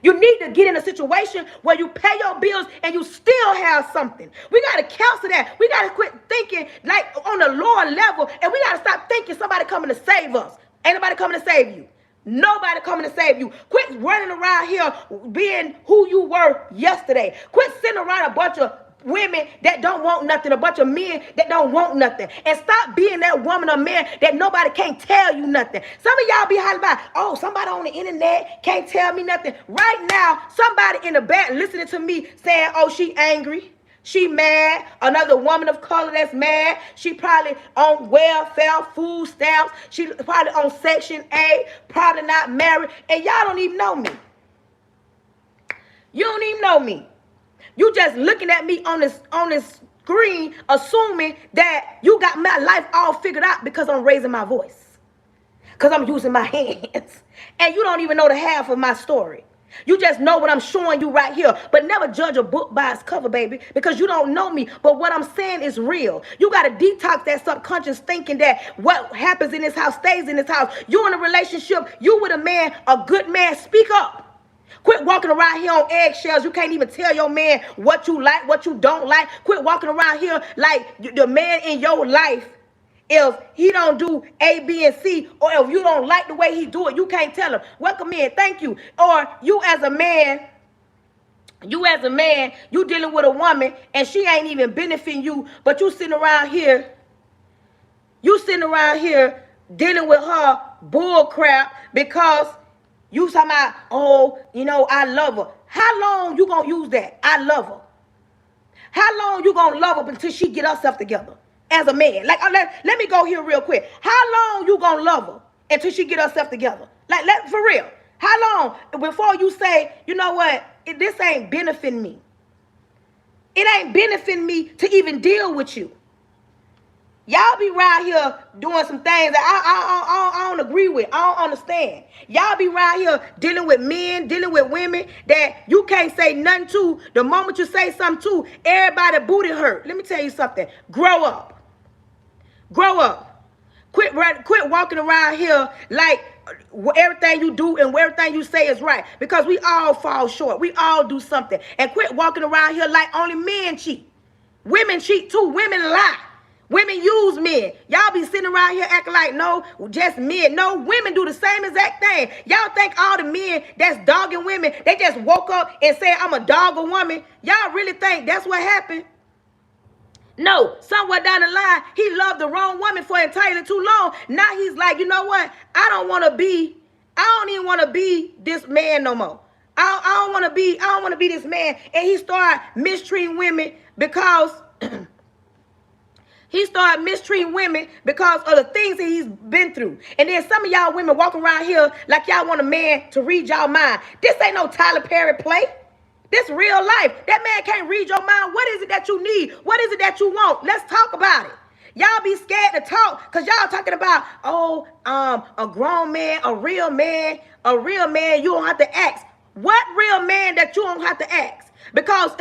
You need to get in a situation where you pay your bills and you still have something. We got to counsel that. We got to quit thinking like on a lower level, and we got to stop thinking somebody coming to save us. Ain't nobody coming to save you. Nobody coming to save you. Quit running around here being who you were yesterday. Quit sitting around a bunch of women that don't want nothing, a bunch of men that don't want nothing. And stop being that woman or man that nobody can't tell you nothing. Some of y'all be hollering about, oh, somebody on the internet can't tell me nothing. Right now, somebody in the back listening to me saying, oh, she angry. She mad. Another woman of color that's mad. She probably on welfare, food stamps. She probably on Section 8, probably not married. And y'all don't even know me. You don't even know me. You just looking at me on this screen, assuming that you got my life all figured out because I'm raising my voice, because I'm using my hands. And you don't even know the half of my story. You just know what I'm showing you right here. But never judge a book by its cover, baby, because you don't know me. But what I'm saying is real. You got to detox that subconscious thinking that what happens in this house stays in this house. You in a relationship, you with a man, a good man, speak up. Quit walking around here on eggshells. You can't even tell your man what you like, what you don't like. Quit walking around here like the man in your life, if he don't do A, B, and C, or if you don't like the way he do it, you can't tell him, welcome in, thank you. Or you as a man, you dealing with a woman and she ain't even benefiting you, but you sitting around here dealing with her bull crap because you talking about, oh, I love her. How long you gonna use that? I love her. How long you gonna love her until she get herself together as a man? Like, let me go here real quick. How long you gonna love her until she get herself together? Like, for real. How long before you say, you know what, this ain't benefiting me. It ain't benefiting me to even deal with you. Y'all be around here doing some things that I don't agree with. I don't understand. Y'all be around here dealing with men, dealing with women that you can't say nothing to. The moment you say something to, everybody booty hurt. Let me tell you something. Grow up. Grow up. Quit walking around here like everything you do and everything you say is right. Because we all fall short. We all do something. And quit walking around here like only men cheat. Women cheat too. Women lie. Women use men. Y'all be sitting around here acting like, no, just men. No, women do the same exact thing. Y'all think all the men that's dogging women, they just woke up and said, I'm a dog a woman. Y'all really think that's what happened? No, somewhere down the line, he loved the wrong woman for entirely too long. Now he's like, you know what? I don't even want to be this man no more. I don't want to be this man. And he started mistreating women because of the things that he's been through. And then some of y'all women walking around here like y'all want a man to read y'all mind. This ain't no Tyler Perry play. This real life. That man can't read your mind. What is it that you need? What is it that you want? Let's talk about it. Y'all be scared to talk because y'all talking about, a grown man, a real man, you don't have to ask. What real man that you don't have to ask? Because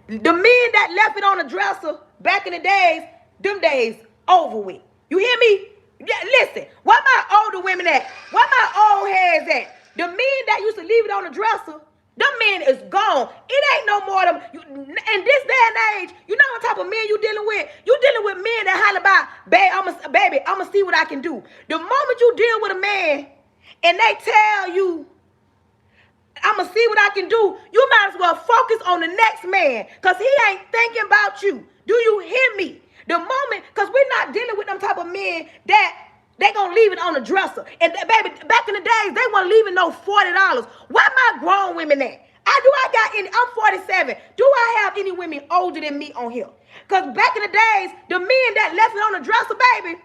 the men that left it on the dresser back in the days, them days over with. You hear me? Yeah, listen, where my older women at? Where my old heads at? The men that used to leave it on the dresser, them men is gone. It ain't no more of them. In this day and age, you know what type of men you dealing with? You dealing with men that holler about, baby, I'ma see what I can do. The moment you deal with a man and they tell you, I'ma see what I can do, you might as well focus on the next man, because he ain't thinking about you. Do you hear me? The moment, because we're not dealing with them type of men that they gonna leave it on the dresser. And baby, back in the days, they weren't leaving no $40. Where my grown women at? I got any, I'm 47. Do I have any women older than me on here? Because back in the days, the men that left it on the dresser, baby,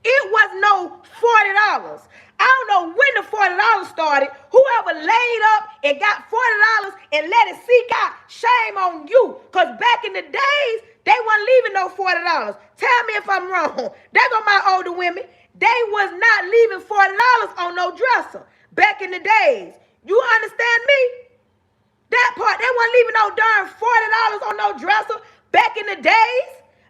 it was no $40. I don't know when the $40 started. Whoever laid up and got $40 and let it seek out, shame on you. Because back in the days, they wasn't leaving no $40. Tell me if I'm wrong. There go my older women. They was not leaving $40 on no dresser back in the days. You understand me? That part, they wasn't leaving no darn $40 on no dresser back in the days.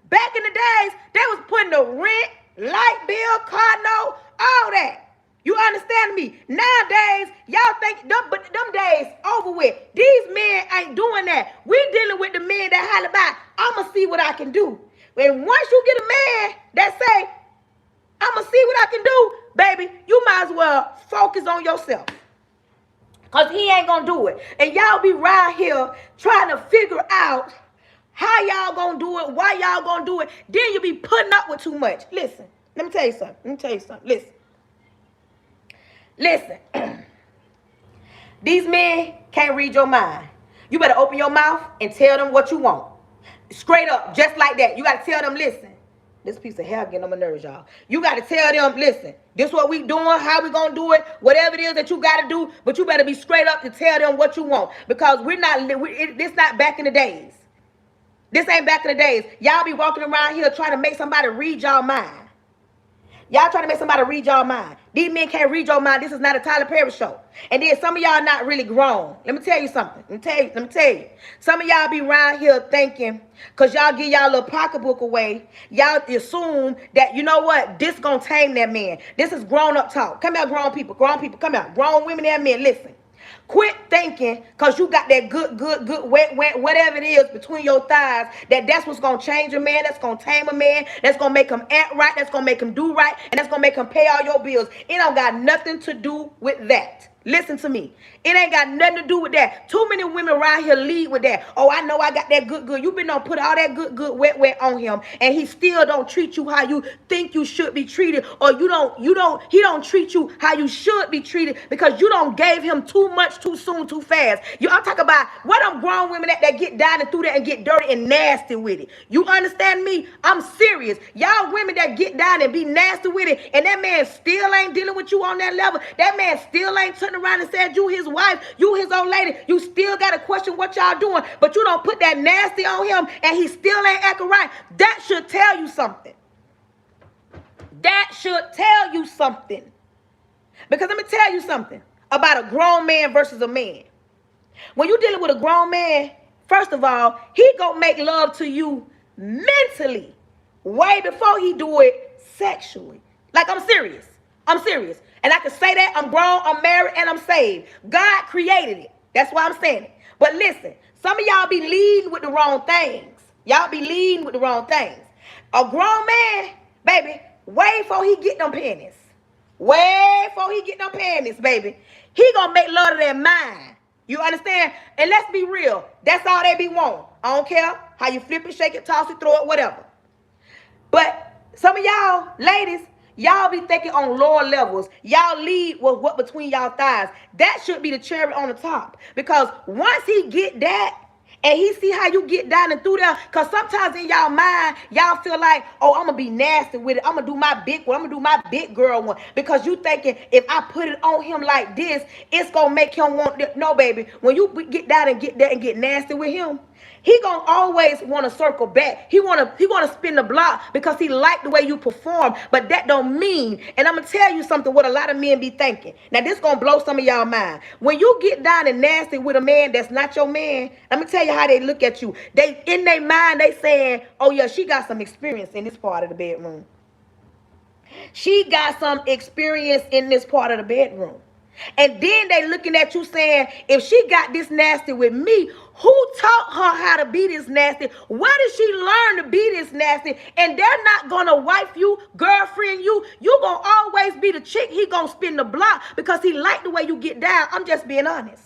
Back in the days, they was putting the rent, light bill, car note, all that. You understand me? Nowadays, y'all think them days over with. These men ain't doing that. We're dealing with the men that holler about, I'ma see what I can do. And once you get a man that say, I'ma see what I can do, baby, you might as well focus on yourself. Because he ain't going to do it. And y'all be right here trying to figure out how y'all going to do it, why y'all going to do it. Then you be putting up with too much. Listen, let me tell you something. Listen. These men can't read your mind. You better open your mouth and tell them what you want. Straight up, just like that. You got to tell them, listen. This piece of hair getting on my nerves, y'all. You got to tell them, listen, this what we doing, how we going to do it, whatever it is that you got to do, but you better be straight up to tell them what you want, because this not back in the days. This ain't back in the days. Y'all be walking around here trying to make somebody read y'all mind. Y'all trying to make somebody read y'all mind. These men can't read your mind. This is not a Tyler Perry show. And then some of y'all not really grown. Let me tell you something. Let me tell you. Some of y'all be around here thinking, because y'all give y'all little pocketbook away, y'all assume that, you know what, this gonna tame that man. This is grown up talk. Come out, grown people, come out. Grown women and men, listen. Quit thinking because you got that good, wet, whatever it is between your thighs, that's what's going to change a man, that's going to tame a man, that's going to make him act right, that's going to make him do right, and that's going to make him pay all your bills. It don't got nothing to do with that. Listen to me. It ain't got nothing to do with that. Too many women around here lead with that. Oh, I know I got that good. You been on put all that good, wet on him, and he still don't treat you how you think you should be treated, or he don't treat you how you should be treated because you don't gave him too much, too soon, too fast. I'm talking about what them grown women that get down and through that and get dirty and nasty with it. You understand me? I'm serious. Y'all women that get down and be nasty with it, and that man still ain't dealing with you on that level. That man still ain't turning around and said you his wife, you his old lady. You still got to question what y'all doing, but you don't put that nasty on him and he still ain't acting right. That should tell you something. That should tell you something. Because let me tell you something about a grown man versus a man. When you're dealing with a grown man, first of all, he gonna make love to you mentally way before he do it sexually. Like, I'm serious. And I can say that I'm grown, I'm married, and I'm saved. God created it. That's why I'm saying it. But listen, some of y'all be leading with the wrong things. A grown man, baby, way before he get them panties. Baby. He gonna make love to their mind. You understand? And let's be real. That's all they be wanting. I don't care how you flip it, shake it, toss it, throw it, whatever. But some of y'all ladies, y'all be thinking on lower levels. Y'all lead with what between y'all thighs. That should be the cherry on the top. Because once he get that, and he see how you get down and through there, because sometimes in y'all mind, y'all feel like, oh, I'm going to be nasty with it. I'm going to do my big one. I'm going to do my big girl one. Because you thinking, if I put it on him like this, it's going to make him want this. No, baby. When you get down and get that and get nasty with him, He gonna always want to circle back. He wanna spin the block because he like the way you perform. But that don't mean, and I'm gonna tell you something what a lot of men be thinking. Now this gonna blow some of y'all mind. When you get down and nasty with a man that's not your man, let me tell you how they look at you. They in their mind they saying, oh yeah, she got some experience in this part of the bedroom. She got some experience in this part of the bedroom. And then they looking at you saying, if she got this nasty with me, who taught her how to be this nasty? Where did she learn to be this nasty? And they're not going to wife you, girlfriend you. You going to always be the chick. He going to spin the block because he like the way you get down. I'm just being honest.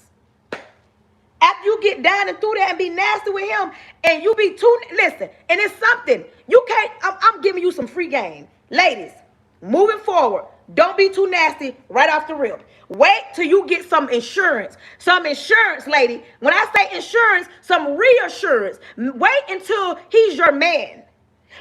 After you get down and through there and be nasty with him, and you be too, listen, and it's something. You can't, I'm giving you some free game. Ladies, moving forward, don't be too nasty right off the rip. Wait till you get some insurance. Some insurance, lady. When I say insurance, some reassurance. Wait until he's your man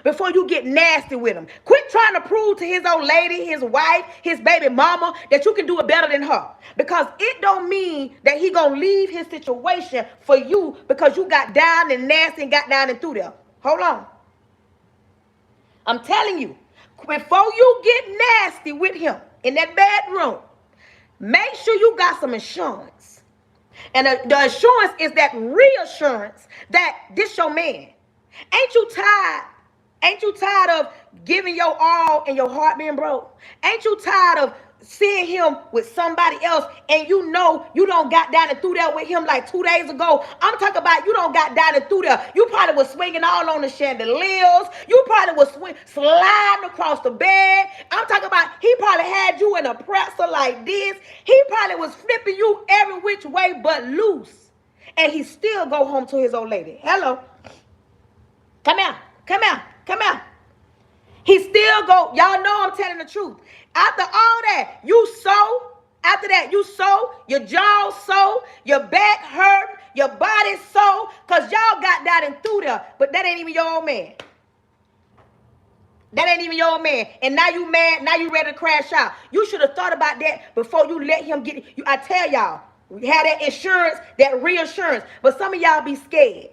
before you get nasty with him. Quit trying to prove to his old lady, his wife, his baby mama that you can do it better than her. Because it don't mean that he gonna leave his situation for you because you got down and nasty and got down and through there. Hold on. I'm telling you, before you get nasty with him in that bedroom, make sure you got some insurance. And the insurance is that reassurance that this your man. Ain't you tired? Ain't you tired of giving your all and your heart being broke? Ain't you tired of seeing him with somebody else and you know you don't got down and through there with him like 2 days ago? I'm talking about you don't got down and through there. You probably was swinging all on the chandeliers. You probably was sliding across the bed. I'm talking about he probably had you in a pretzel like this. He probably was flipping you every which way but loose. And he still go home to his old lady. Hello. Come here. Come here. Come here. He still go. Y'all know I'm telling the truth. After all that, you sow. After that, you sow. Your jaw sow. Your back hurt. Your body sow. Because y'all got that and through there. But that ain't even your old man. That ain't even your old man. And now you mad. Now you ready to crash out. You should have thought about that before you let him get it. I tell y'all. We have that insurance, that reassurance. But some of y'all be scared.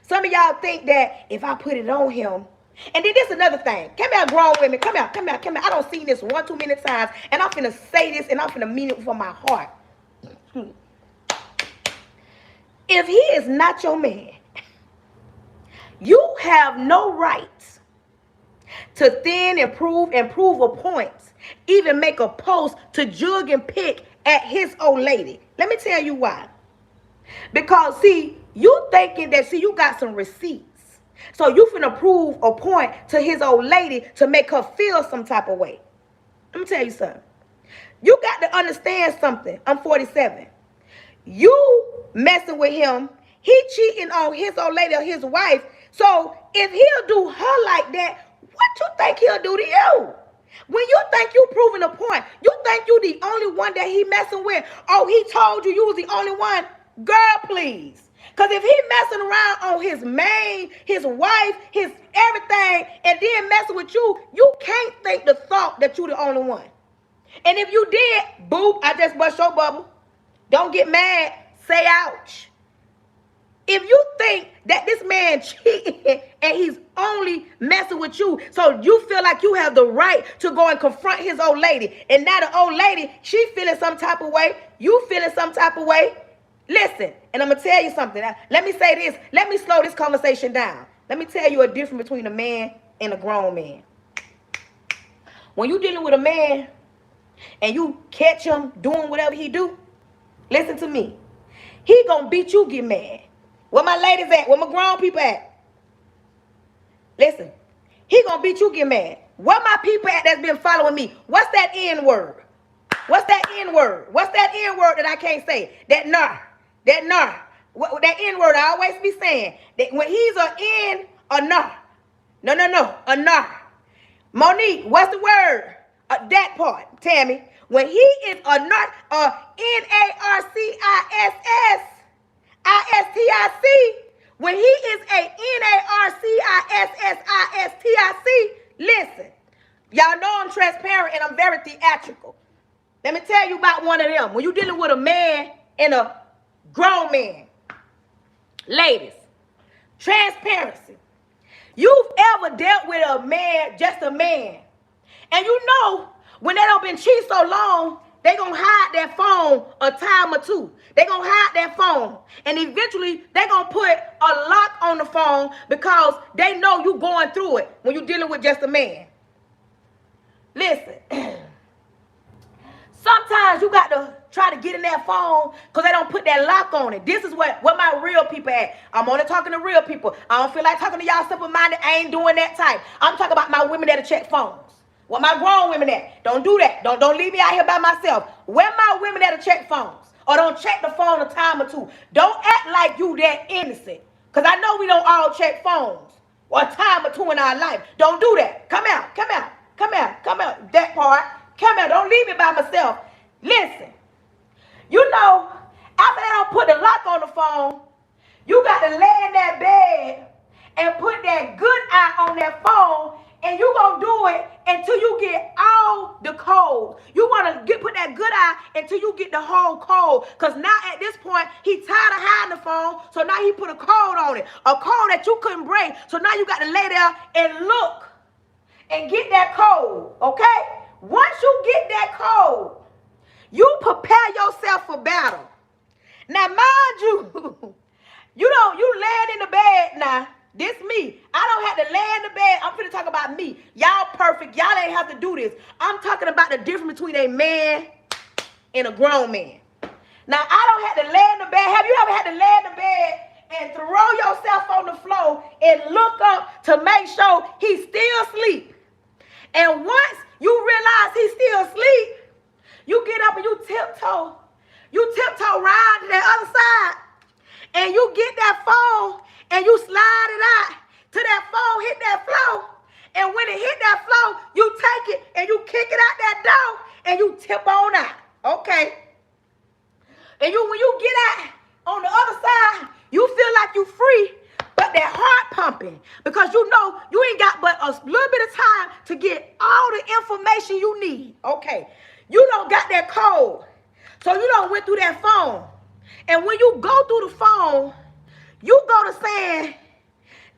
Some of y'all think that if I put it on him. And then this another thing. Come here, grown women. Come here, come here, come here. I don't see this one too many times. And I'm finna say this and I'm finna mean it from my heart. If he is not your man, you have no right to thin and prove a point. Even make a post to jug and pick at his old lady. Let me tell you why. Because, see, you thinking that, see, you got some receipts. So you finna prove a point to his old lady to make her feel some type of way. Let me tell you something. You got to understand something. I'm 47. You messing with him. He cheating on his old lady or his wife. So if he'll do her like that, what you think he'll do to you? When you think you proving a point, you think you the only one that he messing with. Oh, he told you you was the only one. Girl, please. Because if he messing around on his maid, his wife, his everything, and then messing with you, you can't think the thought that you the only one. And if you did, boop, I just bust your bubble. Don't get mad. Say ouch. If you think that this man cheating and he's only messing with you, so you feel like you have the right to go and confront his old lady, and now the old lady, she feeling some type of way, you feeling some type of way. Listen, and I'm going to tell you something. Let me say this. Let me slow this conversation down. Let me tell you a difference between a man and a grown man. When you're dealing with a man and you catch him doing whatever he do, listen to me. He going to beat you, get mad. Where my ladies at? Where my grown people at? Listen, he going to beat you, get mad. Where my people at that's been following me? What's that N word? What's that N word? What's that N word that I can't say? That nar. That nar. That N word I always be saying. That when he's a N, a nar. No. A nar. Monique, what's the word? That part, Tammy. When he is a nar, Narcissistici. When he is a Narcissistici, listen. Y'all know I'm transparent and I'm very theatrical. Let me tell you about one of them. When you're dealing with a man and a grown man, ladies, Transparency. You've ever dealt with a man, just a man, and you know when they don't been cheating so long, they gonna hide that phone a time or two. They gonna hide that phone, and eventually they gonna put a lock on the phone because they know you going through it when you dealing with just a man. Listen, sometimes you got to try to get in that phone because they don't put that lock on it. This is what my real people at. I'm only talking to real people. I don't feel like talking to y'all simple-minded. I ain't doing that type. I'm talking about my women that'll check phones. Where my grown women at? Don't do that. Don't leave me out here by myself. Where my women that'll check phones? Or don't check the phone a time or two. Don't act like you that innocent. Because I know we don't all check phones. Or a time or two in our life. Don't do that. Come out. Come out. Come out. Come out. That part. Come out. Don't leave me by myself. Listen. You know, after they don't put the lock on the phone, you got to lay in that bed and put that good eye on that phone, and you gonna do it until you get all the codes. You wanna put that good eye until you get the whole code. Cause now at this point, he tired of hiding the phone, so now he put a code on it. A code that you couldn't break. So now you got to lay there and look and get that code, okay? Once you get that code, you prepare yourself for battle. Now, mind you, you laying in the bed now. This me. I don't have to lay in the bed. I'm finna talk about me. Y'all perfect. Y'all ain't have to do this. I'm talking about the difference between a man and a grown man. Now, I don't have to lay in the bed. Have you ever had to lay in the bed and throw yourself on the floor and look up to make sure he's still asleep? And once you realize he's still asleep, you get up and you tiptoe. You tiptoe around to the other side. And you get that phone and you slide it out till that phone hit that floor. And when it hit that floor, you take it and you kick it out that door and you tip on out. Okay. And when you get out on the other side, you feel like you free, but that heart pumping. Because you know you ain't got but a little bit of time to get all the information you need. Okay. You don't got that code. So you don't went through that phone. And when you go through the phone, you go to saying,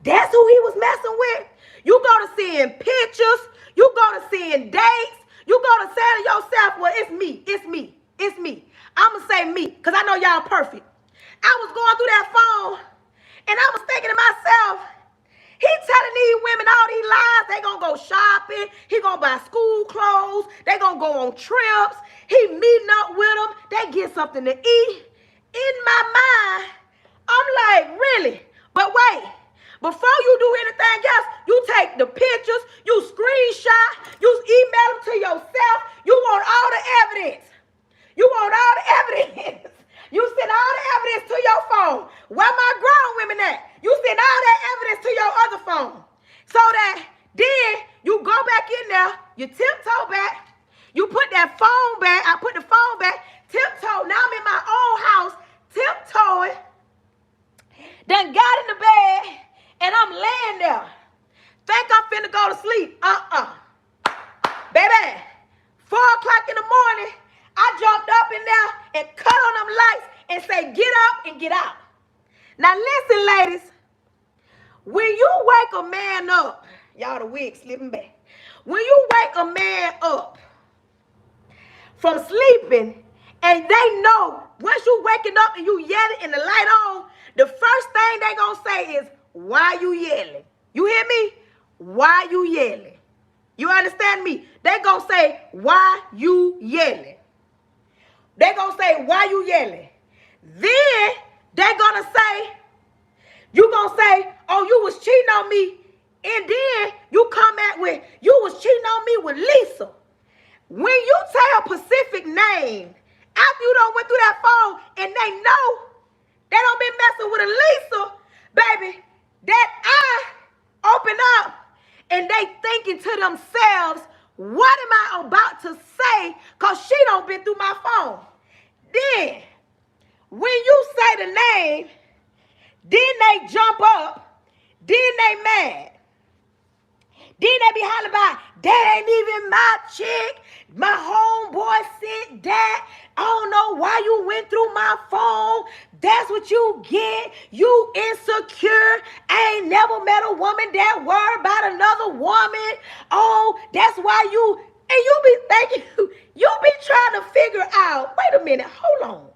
that's who he was messing with. You go to seeing pictures. You go to seeing dates. You go to saying to yourself, well, it's me. It's me. It's me. I'm going to say me because I know y'all perfect. I was going through that phone and I was thinking to myself, he telling these women all these lies. They going to go shopping. He going to buy school clothes. They going to go on trips. He meeting up with them. They get something to eat. In my mind, I'm like, really? But wait, before you do anything else, you take the pictures, you screenshot, you email them to yourself. You want all the evidence. You want all the evidence. You send all the evidence to your phone. Where my grown women at? You send all that evidence to your other phone. So that then you go back in there, you tiptoe back, you put that phone back, I put the phone back, tiptoe. Now I'm in my own house, tiptoeing. Done got in the bed, and I'm laying there. Think I'm finna go to sleep. Baby, 4 o'clock in the morning, I jumped up in there and cut on them lights and say, get up and get out. Now listen, ladies. When you wake a man up, y'all the wig slipping back. When you wake a man up from sleeping, and they know once you waking up and you yelling and the light on, the first thing they gonna say is, why you yelling? You hear me? Why you yelling? You understand me? They gonna say, why you yelling? They gonna say, why you yelling? Then they gonna say, you gonna say, oh, you was cheating on me. And then you come back with, you was cheating on me with Lisa. When you say a specific name, after you done went through that phone and they know they don't been messing with a Lisa, baby, that eye open up and they thinking to themselves, what am I about to say? Because she don't been through my phone. Then, when you say the name, then they jump up, then they mad. Then they be hollering about, that ain't even my chick. My homeboy sent that. I don't know why you went through my phone. That's what you get. You insecure. I ain't never met a woman that worried about another woman. Oh, that's why you, and you be thinking, you be trying to figure out, wait a minute, hold on.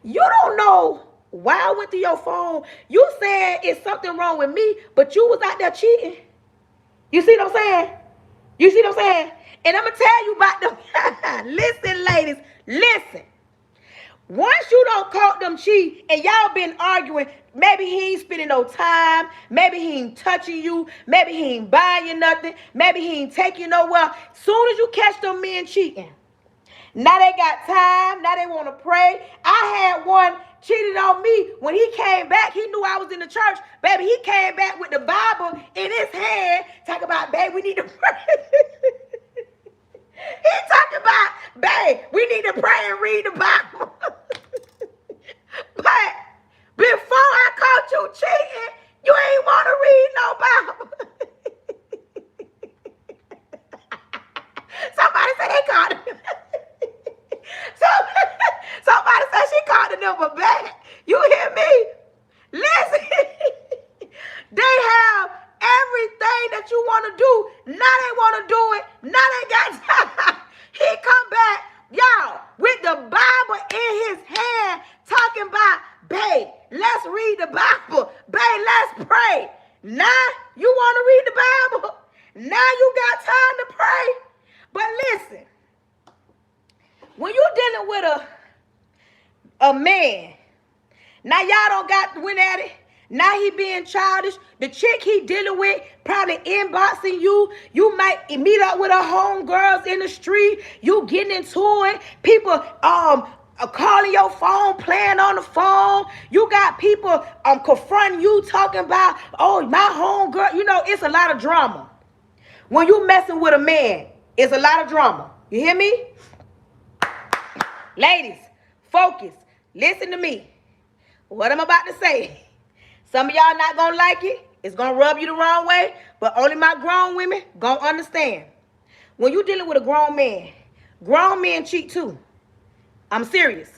You don't know why I went through your phone. You said it's something wrong with me, but you was out there cheating. You see what I'm saying? You see what I'm saying? And I'm going to tell you about them. Listen, ladies, listen. Once you don't caught them cheat and y'all been arguing, maybe he ain't spending no time, maybe he ain't touching you, maybe he ain't buying you nothing, maybe he ain't taking you nowhere. Soon as you catch them men cheating, now they got time, now they want to pray. I had one cheated on me. When he came back, he knew I was in the church. Baby, he came back with the Bible in his hand, talking about, babe, we need to pray. He talking about, babe, we need to pray and read the Bible. But before I caught you cheating, you ain't want to read no Bible. Somebody said they called him. Somebody said she called the number back. You hear me? Listen. They have everything that you want to do. Now they want to do it. Now they got time. He come back, y'all, with the Bible in his hand, talking about, babe, let's read the Bible. Babe, let's pray. Now you want to read the Bible? Now you got time to pray? But listen, when you dealing with a man, now y'all don't got win at it. Now he being childish. The chick he dealing with probably inboxing you. You might meet up with her homegirls in the street. You getting into it. People calling your phone, playing on the phone. You got people confronting you, talking about, oh, my homegirl. You know, it's a lot of drama. When you messing with a man, it's a lot of drama. You hear me? Ladies, focus. Listen to me. What I'm about to say. Some of y'all not going to like it. It's going to rub you the wrong way. But only my grown women going to understand. When you dealing with a grown men cheat too. I'm serious.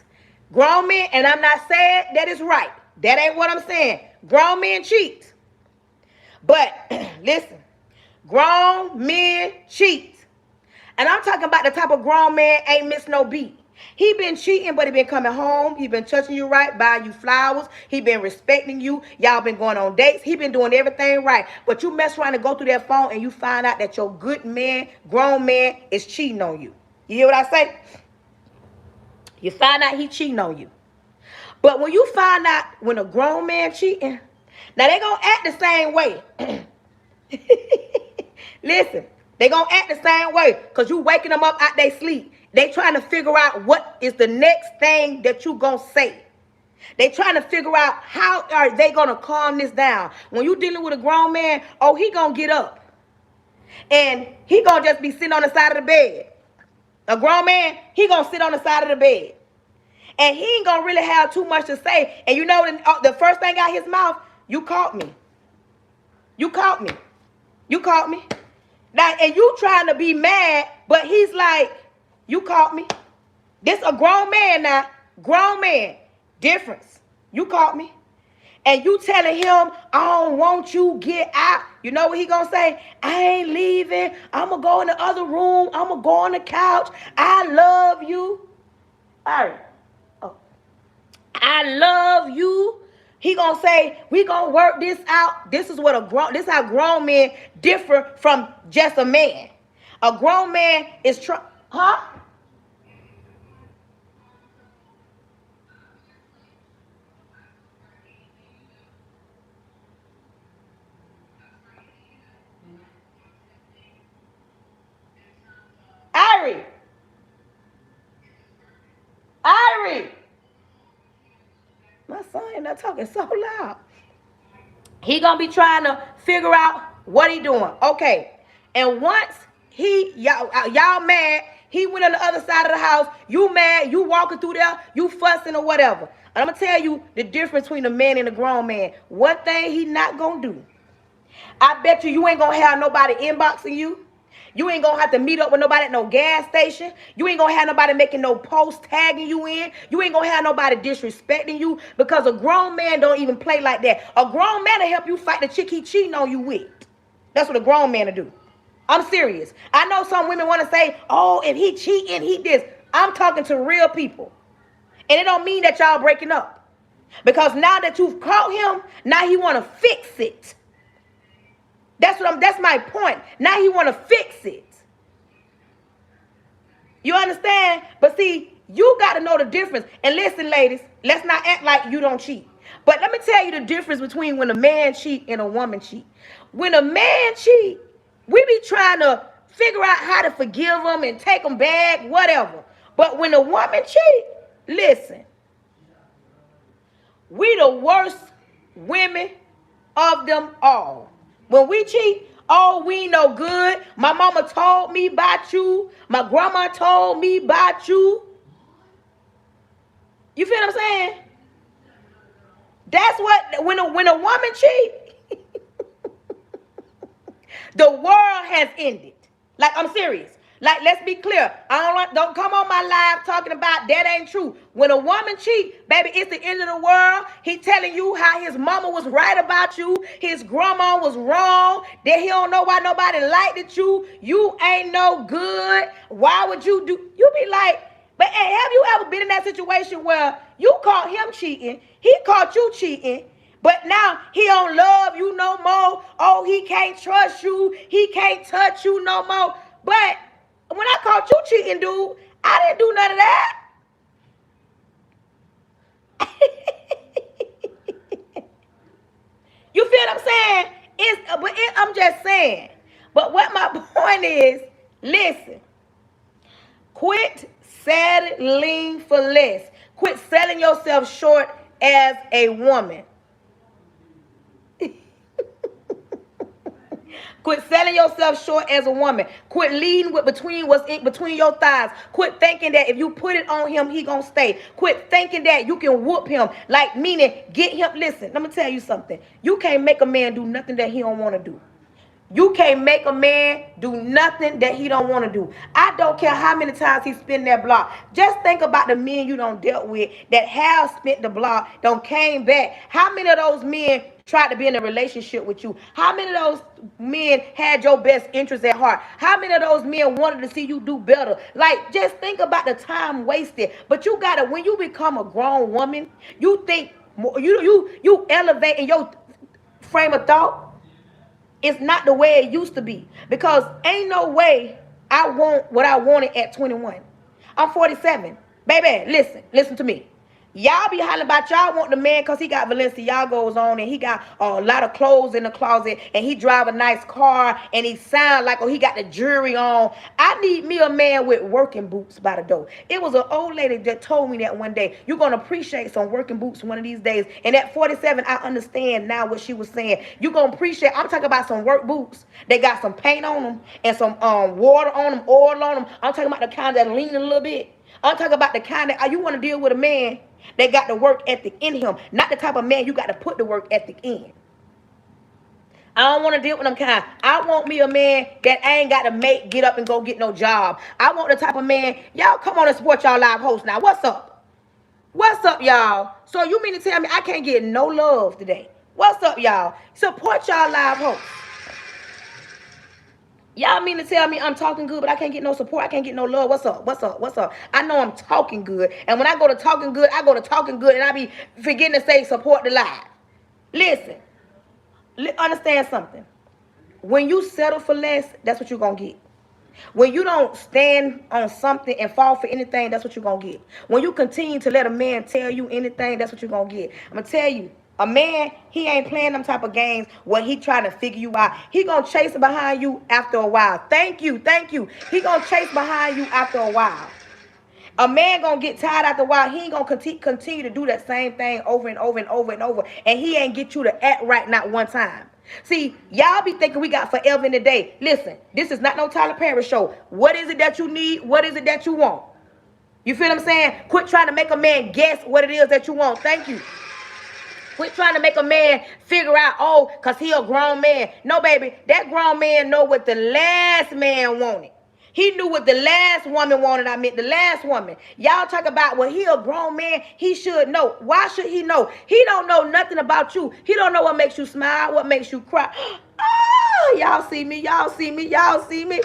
Grown men, and I'm not saying that it's right. That ain't what I'm saying. Grown men cheat. But listen, grown men cheat. And I'm talking about the type of grown man ain't miss no beat. He been cheating, but he been coming home. He been touching you right, buying you flowers. He been respecting you. Y'all been going on dates. He been doing everything right. But you mess around and go through that phone and you find out that your good man, grown man, is cheating on you. You hear what I say? You find out he cheating on you. But when you find out when a grown man cheating, now they gonna act the same way. Listen, they gonna act the same way because you waking them up out their sleep. They trying to figure out what is the next thing that you gonna say. They trying to figure out how are they gonna calm this down. When you dealing with a grown man, oh, he gonna get up. And he gonna just be sitting on the side of the bed. A grown man, he gonna sit on the side of the bed. And he ain't gonna really have too much to say. And you know the first thing out his mouth, you caught me. You caught me. You caught me. Now, and you trying to be mad, but he's like, you caught me. This a grown man now. Grown man. Difference. You caught me. And you telling him, I don't want you, get out. You know what he gonna say? I ain't leaving. I'm gonna go in the other room. I'm gonna go on the couch. I love you. All right. Oh. I love you. He gonna say, we gonna work this out. This is how grown men differ from just a man. A grown man is huh? Irie. My son ain't not talking so loud. He gonna be trying to figure out what he doing. Okay. And once y'all mad, he went on the other side of the house. You mad, you walking through there, you fussing or whatever. And I'm gonna tell you the difference between a man and a grown man. One thing he not gonna do. I bet you ain't gonna have nobody inboxing you. You ain't gonna have to meet up with nobody at no gas station. You ain't gonna have nobody making no post tagging you in. You ain't gonna have nobody disrespecting you, because a grown man don't even play like that. A grown man will help you fight the chick he cheating on you with. That's what a grown man will do. I'm serious. I know some women want to say, oh, if he cheating, he this. I'm talking to real people. And it don't mean that y'all breaking up. Because now that you've caught him, now he want to fix it. That's my point. Now he want to fix it. You understand? But see, you got to know the difference. And listen, ladies, let's not act like you don't cheat. But let me tell you the difference between when a man cheat and a woman cheat. When a man cheat, we be trying to figure out how to forgive them and take them back, whatever. But when a woman cheat, listen, we the worst women of them all. When we cheat, oh, we no good. My mama told me about you. My grandma told me about you. You feel what I'm saying? That's what, when a woman cheat, the world has ended. Like, I'm serious. Like, let's be clear. Don't come on my live talking about that ain't true. When a woman cheat, baby, it's the end of the world. He telling you how his mama was right about you. His grandma was wrong. That he don't know why nobody liked it you. You ain't no good. Why would you do? You be like, but hey, have you ever been in that situation where you caught him cheating? He caught you cheating. But now he don't love you no more. Oh, he can't trust you. He can't touch you no more. But when I caught you cheating, dude, I didn't do none of that. You feel what I'm saying? I'm just saying. But what my point is, listen, quit settling for less. Quit selling yourself short as a woman. Quit selling yourself short as a woman. Quit leading with between your thighs. Quit thinking that if you put it on him, he gonna stay. Quit thinking that you can whoop him. Like, meaning, get him. Listen, let me tell you something. You can't make a man do nothing that he don't want to do. You can't make a man do nothing that he don't want to do. I don't care how many times he spent that block. Just think about the men you don't dealt with that have spent the block, don't came back. How many of those men tried to be in a relationship with you? How many of those men had your best interest at heart? How many of those men wanted to see you do better? Like, just think about the time wasted. But you gotta, when you become a grown woman, you think more, you elevate in your frame of thought. It's not the way it used to be. Because ain't no way I want what I wanted at 21. I'm 47. Baby, listen to me. Y'all be hollering about y'all want the man because he got Balenciagos on and he got a lot of clothes in the closet and he drive a nice car and he sound like, oh, he got the jewelry on. I need me a man with working boots by the door. It was an old lady that told me that one day. You're going to appreciate some working boots one of these days. And at 47, I understand now what she was saying. You're going to appreciate, I'm talking about some work boots. They got some paint on them and some water on them, oil on them. I'm talking about the kind that lean a little bit. I'm talking about the kind that you want to deal with a man that got the work ethic in him. Not the type of man you got to put the work ethic in. I don't want to deal with them kind. I want me a man that ain't got to get up and go get no job. I want the type of man, y'all come on and support y'all live host now. What's up? What's up, y'all? So you mean to tell me I can't get no love today? What's up, y'all? Support y'all live host. Y'all mean to tell me I'm talking good, but I can't get no support? I can't get no love? What's up? What's up? What's up? I know I'm talking good. And when I go to talking good, I go to talking good, and I be forgetting to say support the live. Listen. Understand something. When you settle for less, that's what you're going to get. When you don't stand on something and fall for anything, that's what you're going to get. When you continue to let a man tell you anything, that's what you're going to get. I'm going to tell you. A man, he ain't playing them type of games where he trying to figure you out. He gonna chase behind you after a while. Thank you. He gonna chase behind you after a while. A man gonna get tired after a while. He ain't gonna continue to do that same thing over and over and over and over. And he ain't get you to act right not one time. See, y'all be thinking we got forever in the day. Listen, this is not no Tyler Perry show. What is it that you need? What is it that you want? You feel what I'm saying? Quit trying to make a man guess what it is that you want. Thank you. Quit trying to make a man figure out, oh, because he a grown man. No, baby, that grown man know what the last man wanted. He knew what the last woman wanted. I meant the last woman. Y'all talk about, well, he a grown man. He should know. Why should he know? He don't know nothing about you. He don't know what makes you smile, what makes you cry. Oh, y'all see me, y'all see me, y'all see me.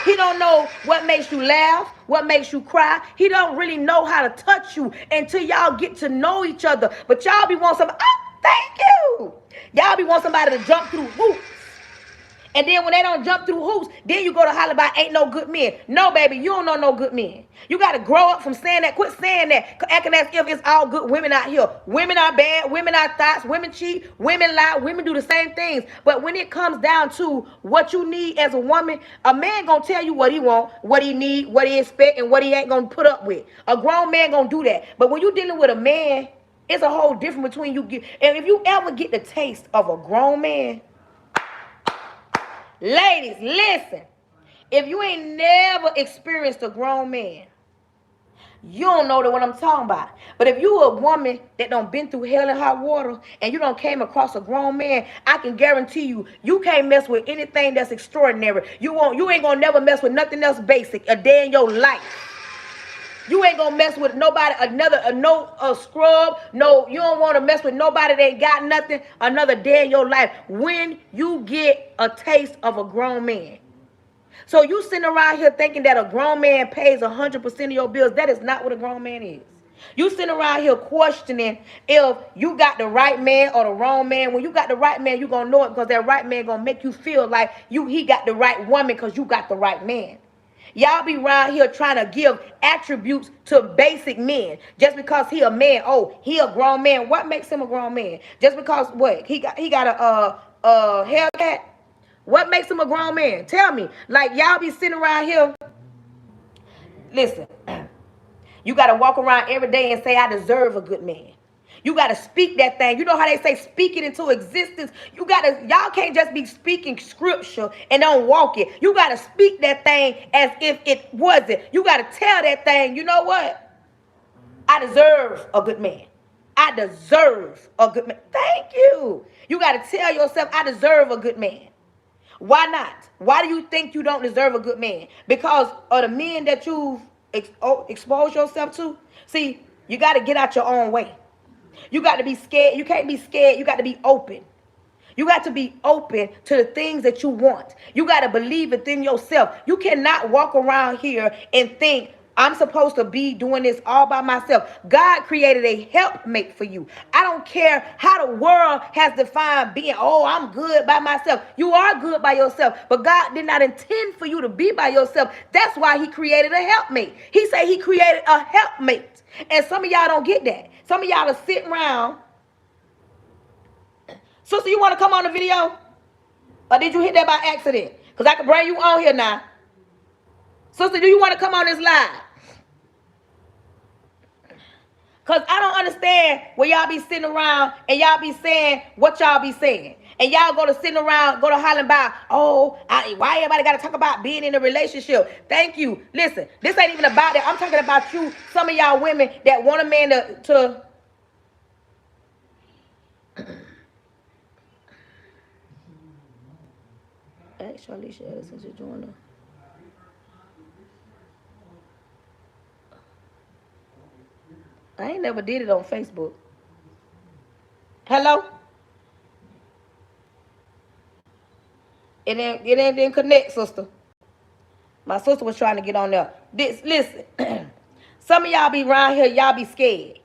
He don't know what makes you laugh, what makes you cry. He don't really know how to touch you until y'all get to know each other. But y'all be want somebody, oh, thank you. Y'all be want somebody to jump through hoops. And then when they don't jump through hoops, then you go to holler about ain't no good men. No, baby, you don't know no good men. You got to grow up from saying that. Quit saying that. Acting as if it's all good women out here. Women are bad. Women are thoughts. Women cheat. Women lie. Women do the same things. But when it comes down to what you need as a woman, a man going to tell you what he want, what he need, what he expect, and what he ain't going to put up with. A grown man going to do that. But when you dealing with a man, it's a whole difference between you. And if you ever get the taste of a grown man, ladies, listen. If you ain't never experienced a grown man, you don't know what I'm talking about. But if you a woman that done been through hell and hot water and you done came across a grown man, I can guarantee you, you can't mess with anything that's extraordinary. You ain't gonna never mess with nothing else basic a day in your life. You ain't gonna mess with nobody, a scrub. No, you don't want to mess with nobody that ain't got nothing another day in your life when you get a taste of a grown man. So you sitting around here thinking that a grown man pays 100% of your bills. That is not what a grown man is. You sitting around here questioning if you got the right man or the wrong man. When you got the right man, you gonna know it because that right man gonna make you feel like he got the right woman because you got the right man. Y'all be around here trying to give attributes to basic men. Just because he a man, oh, he a grown man. What makes him a grown man? Just because what? He got a Hellcat? What makes him a grown man? Tell me. Like, y'all be sitting around here. Listen, you got to walk around every day and say, I deserve a good man. You got to speak that thing. You know how they say speak it into existence? Y'all can't just be speaking scripture and don't walk it. You got to speak that thing as if it wasn't. You got to tell that thing, you know what? I deserve a good man. I deserve a good man. Thank you. You got to tell yourself, I deserve a good man. Why not? Why do you think you don't deserve a good man? Because of the men that you've exposed yourself to? See, you got to get out your own way. You got to be scared. You can't be scared. You got to be open. You got to be open to the things that you want. You got to believe within yourself. You cannot walk around here and think, I'm supposed to be doing this all by myself. God created a helpmate for you. I don't care how the world has defined being, oh, I'm good by myself. You are good by yourself, but God did not intend for you to be by yourself. That's why he created a helpmate. He said he created a helpmate. And some of y'all don't get that. Some of y'all are sitting around. Sister, you want to come on the video? Or did you hit that by accident? Because I can bring you on here now. Sister, do you want to come on this live? Because I don't understand where y'all be sitting around and y'all be saying what y'all be saying. And y'all go to sitting around, go to hollering about, oh, why everybody got to talk about being in a relationship? Thank you. Listen, this ain't even about that. I'm talking about you, some of y'all women that want a man to Actually, since you're doing it. I ain't never did it on Facebook. Hello? It didn't connect, sister. My sister was trying to get on there. Listen, some of y'all be around here, y'all be scared.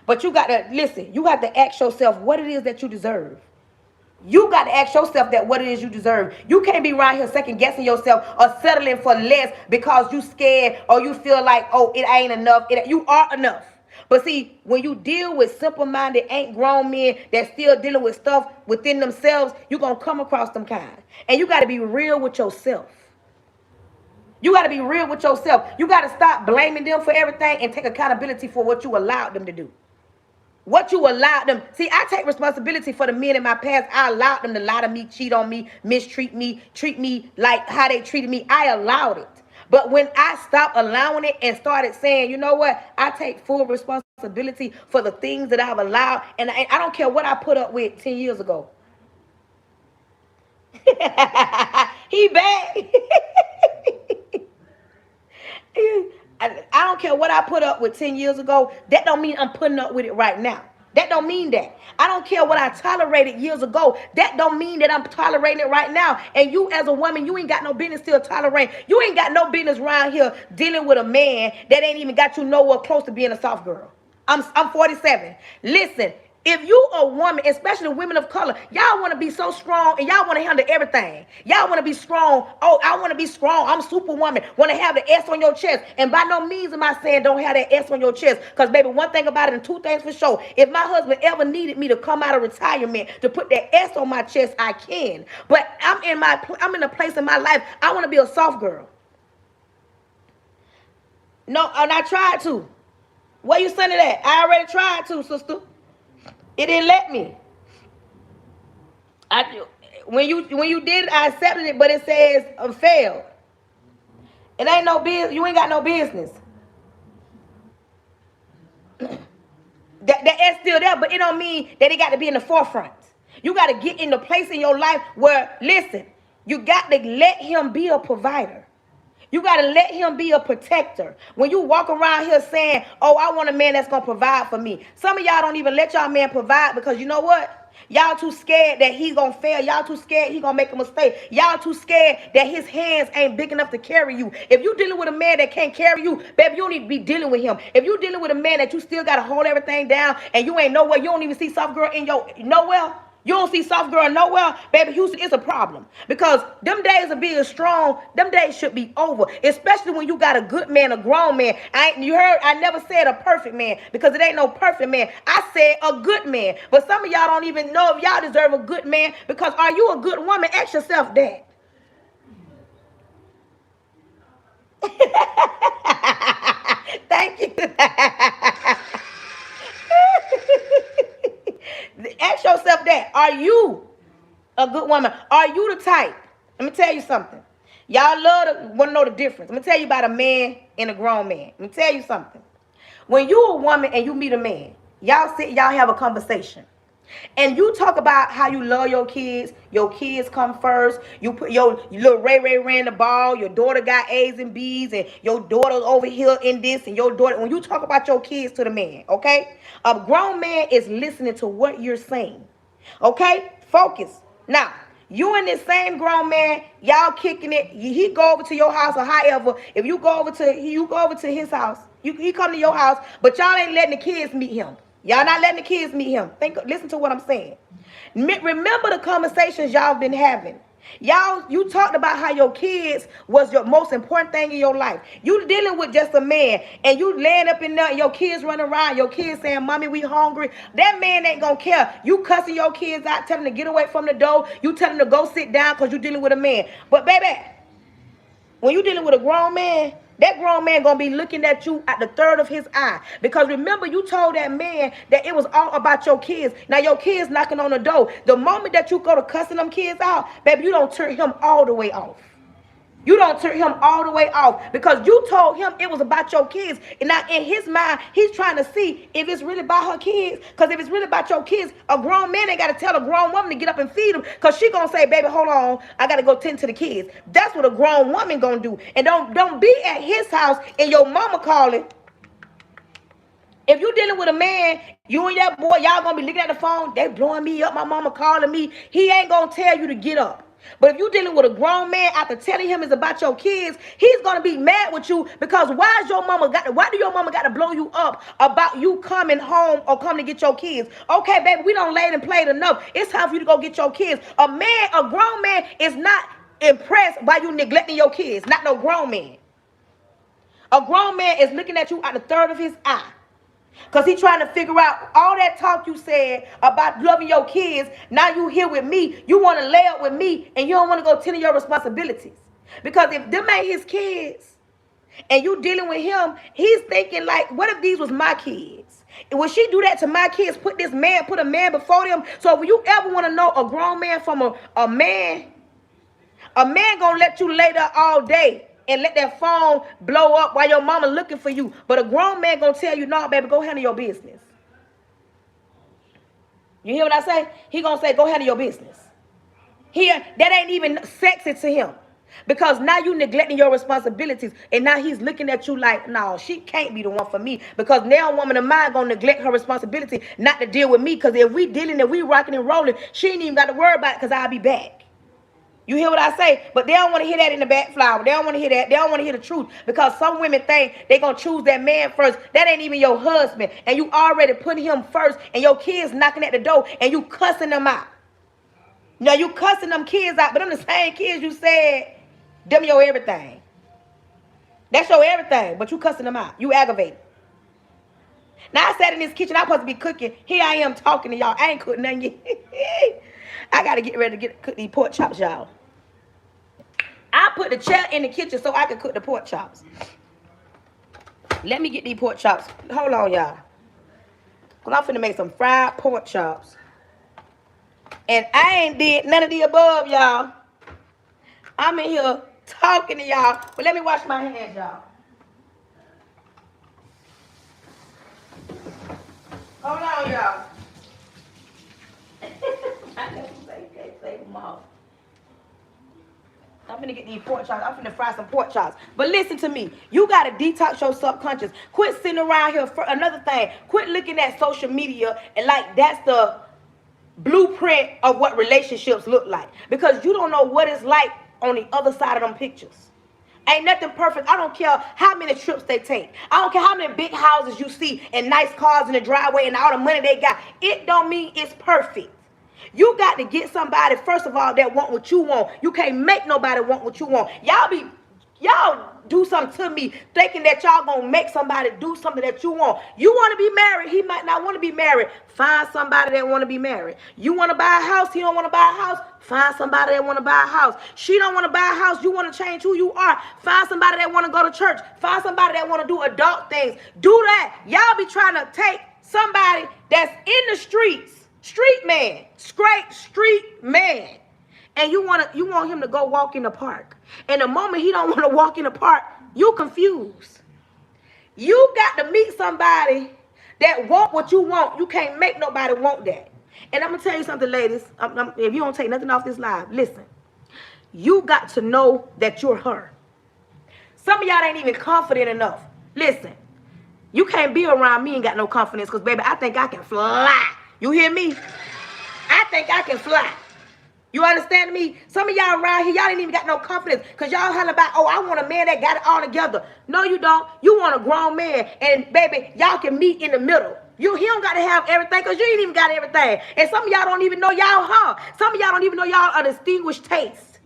But you got to, listen, you have to ask yourself what it is that you deserve. You got to ask yourself that what it is you deserve. You can't be around here second guessing yourself or settling for less because you scared or you feel like, oh, it ain't enough. You are enough. But see, when you deal with simple-minded, ain't grown men that still dealing with stuff within themselves, you're going to come across them kind. And you got to be real with yourself. You got to be real with yourself. You got to stop blaming them for everything and take accountability for what you allowed them to do. What you allowed them. See, I take responsibility for the men in my past. I allowed them to lie to me, cheat on me, mistreat me, treat me like how they treated me. I allowed it. But when I stopped allowing it and started saying, you know what, I take full responsibility. responsibility for the things that I've allowed. And I don't care what I put up with 10 years ago. He bad. I don't care what I put up with 10 years ago. That don't mean I'm putting up with it right now. That don't mean that. I don't care what I tolerated years ago. That don't mean that I'm tolerating it right now. And you as a woman, you ain't got no business still tolerating. You ain't got no business around here dealing with a man that ain't even got you nowhere close to being a soft girl. I'm 47. Listen, if you a woman, especially women of color, y'all want to be so strong and y'all want to handle everything. Y'all want to be strong. Oh, I want to be strong. I'm superwoman. Want to have the S on your chest. And by no means am I saying don't have that S on your chest. Because, baby, one thing about it and two things for sure. If my husband ever needed me to come out of retirement to put that S on my chest, I can. But I'm in a place in my life, I want to be a soft girl. No, and I tried to. Where you sending that? I already tried to, sister. It didn't let me. When you did it, I accepted it, but it says failed. It ain't no business. You ain't got no business. That S still there, but it don't mean that it got to be in the forefront. You got to get in the place in your life where, listen, you got to let him be a provider. You got to let him be a protector. When you walk around here saying, oh, I want a man that's going to provide for me. Some of y'all don't even let y'all man provide because you know what? Y'all too scared that he going to fail. Y'all too scared he going to make a mistake. Y'all too scared that his hands ain't big enough to carry you. If you dealing with a man that can't carry you, baby, you don't need to be dealing with him. If you dealing with a man that you still got to hold everything down and you ain't nowhere, you don't even see soft girl in your nowhere. You don't see soft girl nowhere, baby. Houston, it's a problem because them days of being strong, them days should be over. Especially when you got a good man, a grown man. You heard? I never said a perfect man because it ain't no perfect man. I said a good man. But some of y'all don't even know if y'all deserve a good man because are you a good woman? Ask yourself that. Thank you. Ask yourself that. Are you a good woman? Are you the type? Let me tell you something. Y'all want to know the difference. Let me tell you about a man and a grown man. Let me tell you something. When you a woman and you meet a man, y'all have a conversation. And you talk about how you love your kids come first. You put your little Ray ran the ball. Your daughter got A's and B's, and your daughter's over here in this, and your daughter. When you talk about your kids to the man, okay, a grown man is listening to what you're saying. Okay, focus. Now, you and this same grown man, y'all kicking it. He go over to your house, or however, if you go over to his house, he come to your house, but y'all ain't letting the kids meet him. Y'all not letting the kids meet him. Listen to what I'm saying. Remember the conversations y'all been having. You talked about how your kids was your most important thing in your life. You dealing with just a man, and you laying up in there, and your kids running around, your kids saying, Mommy, we hungry. That man ain't gonna care. You cussing your kids out, telling them to get away from the door. You telling them to go sit down because you dealing with a man. But baby, when you dealing with a grown man, that grown man gonna be looking at you at the third of his eye. Because remember, you told that man that it was all about your kids. Now your kids knocking on the door. The moment that you go to cussing them kids out, baby, you don't turn him all the way off. You don't turn him all the way off because you told him it was about your kids. And now in his mind, he's trying to see if it's really about her kids. Because if it's really about your kids, a grown man ain't got to tell a grown woman to get up and feed them. Because she going to say, baby, hold on, I got to go tend to the kids. That's what a grown woman going to do. And don't be at his house and your mama calling. If you dealing with a man, you and that boy, y'all going to be looking at the phone. They blowing me up. My mama calling me. He ain't going to tell you to get up. But if you're dealing with a grown man, after telling him it's about your kids, he's gonna be mad with you because why do your mama got to blow you up about you coming home or coming to get your kids? Okay, baby, we don't laid and played enough. It's time for you to go get your kids. A grown man is not impressed by you neglecting your kids. Not no grown man. A grown man is looking at you at the third of his eye. Because he's trying to figure out all that talk you said about loving your kids. Now you here with me. You want to lay up with me. And you don't want to go tend to your responsibilities. Because if them ain't his kids and you dealing with him, he's thinking like, what if these was my kids? And when she do that to my kids, put a man before them. So when you ever want to know a grown man from a man going to let you lay there all day and let that phone blow up while your mama looking for you. But a grown man gonna tell you, no, baby, go handle your business. You hear what I say? He gonna say, go handle your business. Here, that ain't even sexy to him. Because now you neglecting your responsibilities. And now he's looking at you like, no, she can't be the one for me. Because now a woman of mine going to neglect her responsibility not to deal with me. Because if we dealing and we rocking and rolling, she ain't even got to worry about it because I'll be back. You hear what I say? But they don't want to hear that in the backflower. They don't want to hear that. They don't want to hear the truth. Because some women think they going to choose that man first. That ain't even your husband. And you already put him first. And your kids knocking at the door. And you cussing them out. Now you cussing them kids out. But them the same kids you said, them your everything. That's your everything. But you cussing them out. You aggravated. Now I sat in this kitchen. I'm supposed to be cooking. Here I am talking to y'all. I ain't cooking nothing yet. I got to get ready to cook these pork chops, y'all. I put the chair in the kitchen so I can cook the pork chops. Let me get these pork chops. Hold on, y'all. Because I'm finna make some fried pork chops. And I ain't did none of the above, y'all. I'm in here talking to y'all. But let me wash my hands, y'all. Hold on, y'all. I never say them all. I'm finna get these pork chops. I'm finna fry some pork chops. But listen to me. You got to detox your subconscious. Quit sitting around here. For another thing, quit looking at social media and like that's the blueprint of what relationships look like. Because you don't know what it's like on the other side of them pictures. Ain't nothing perfect. I don't care how many trips they take. I don't care how many big houses you see and nice cars in the driveway and all the money they got. It don't mean it's perfect. You got to get somebody, first of all, that want what you want. You can't make nobody want what you want. Y'all do something to me thinking that y'all gonna make somebody do something that you want. You want to be married. He might not want to be married. Find somebody that want to be married. You want to buy a house. He don't want to buy a house. Find somebody that want to buy a house. She don't want to buy a house. You want to change who you are. Find somebody that want to go to church. Find somebody that want to do adult things. Do that. Y'all be trying to take somebody that's in the streets, street man, straight street man, and you want him to go walk in the park. And the moment he don't want to walk in the park, you confused. You got to meet somebody that want what you want. You can't make nobody want that. And I'm going to tell you something, ladies. If you don't take nothing off this live, listen. You got to know that you're her. Some of y'all ain't even confident enough. Listen, you can't be around me and got no confidence because, baby, I think I can fly. You hear me? I think I can fly. You understand me? Some of y'all around here, y'all ain't even got no confidence because y'all holler about, oh, I want a man that got it all together. No, you don't. You want a grown man. And, baby, y'all can meet in the middle. He don't got to have everything because you ain't even got everything. And some of y'all don't even know y'all her. Some of y'all don't even know y'all a distinguished taste.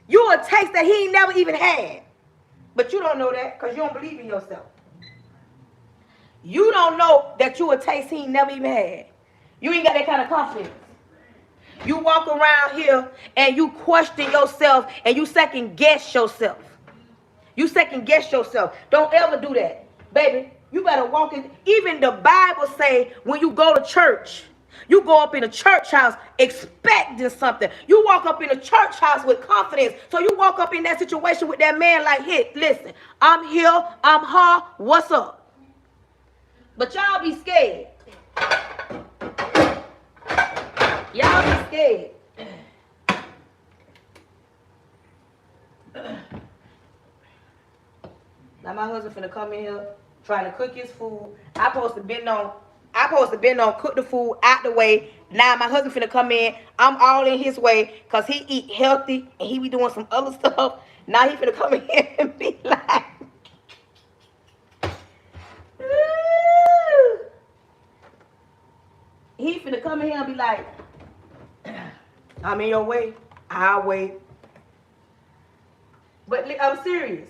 You a taste that he ain't never even had. But you don't know that because you don't believe in yourself. You don't know that you a taste he ain't never even had. You ain't got that kind of confidence. You walk around here and you question yourself and you second guess yourself. You second guess yourself. Don't ever do that. Baby, you better walk in. Even the Bible say when you go to church, you go up in a church house expecting something. You walk up in a church house with confidence. So you walk up in that situation with that man like, hey, listen, I'm here, I'm her, what's up? But y'all be scared. Y'all be scared. Now my husband finna come in here trying to cook his food. I supposed to been on cook the food out the way. Now my husband finna come in. I'm all in his way because he eat healthy and he be doing some other stuff. Now he finna come in here and be like, he finna come in here and be like, I'm in your way. I'll wait. But I'm serious.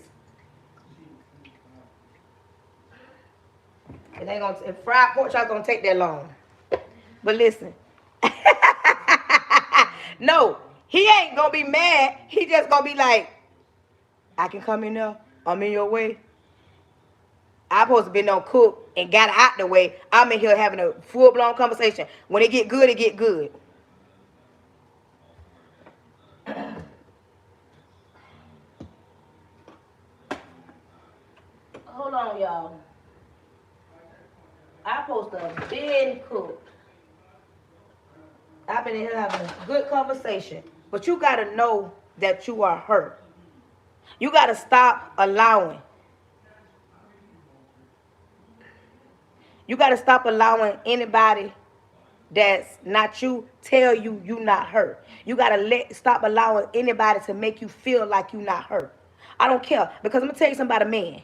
It ain't gonna. If fried pork chop's gonna take that long. But listen. No, he ain't gonna be mad. He just gonna be like, I can come in there. I'm in your way. I supposed to be no cook and got it out the way. I'm in here having a full-blown conversation. When it get good, it get good. Hold on, y'all. I supposed to been cooked. I've been in here having a good conversation. But you got to know that you are hurt. You got to stop allowing. You got to stop allowing anybody that's not you tell you you not hurt. You got to stop allowing anybody to make you feel like you not hurt. I don't care. Because I'm going to tell you something about a man.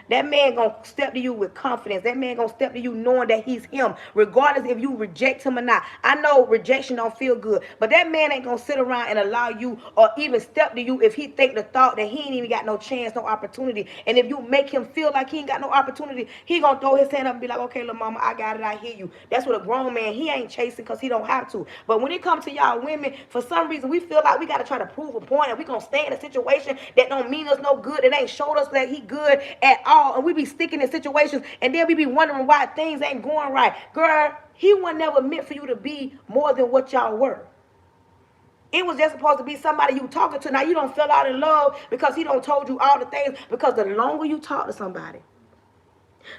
That man gonna step to you with confidence. That man gonna step to you knowing that he's him, regardless if you reject him or not. I know rejection don't feel good, but that man ain't gonna sit around and allow you or even step to you if he think the thought that he ain't even got no chance, no opportunity. And if you make him feel like he ain't got no opportunity, he gonna throw his hand up and be like, okay, little mama, I got it, I hear you. That's what a grown man, he ain't chasing because he don't have to. But when it comes to y'all women, for some reason, we feel like we gotta try to prove a point and we gonna stay in a situation that don't mean us no good. It ain't showed us that he good at all. And we be sticking in situations and then we be wondering why things ain't going right. Girl, he was never meant for you to be more than what y'all were. It was just supposed to be somebody you talking to. Now you don't feel out in love because he don't told you all the things. Because the longer you talk to somebody,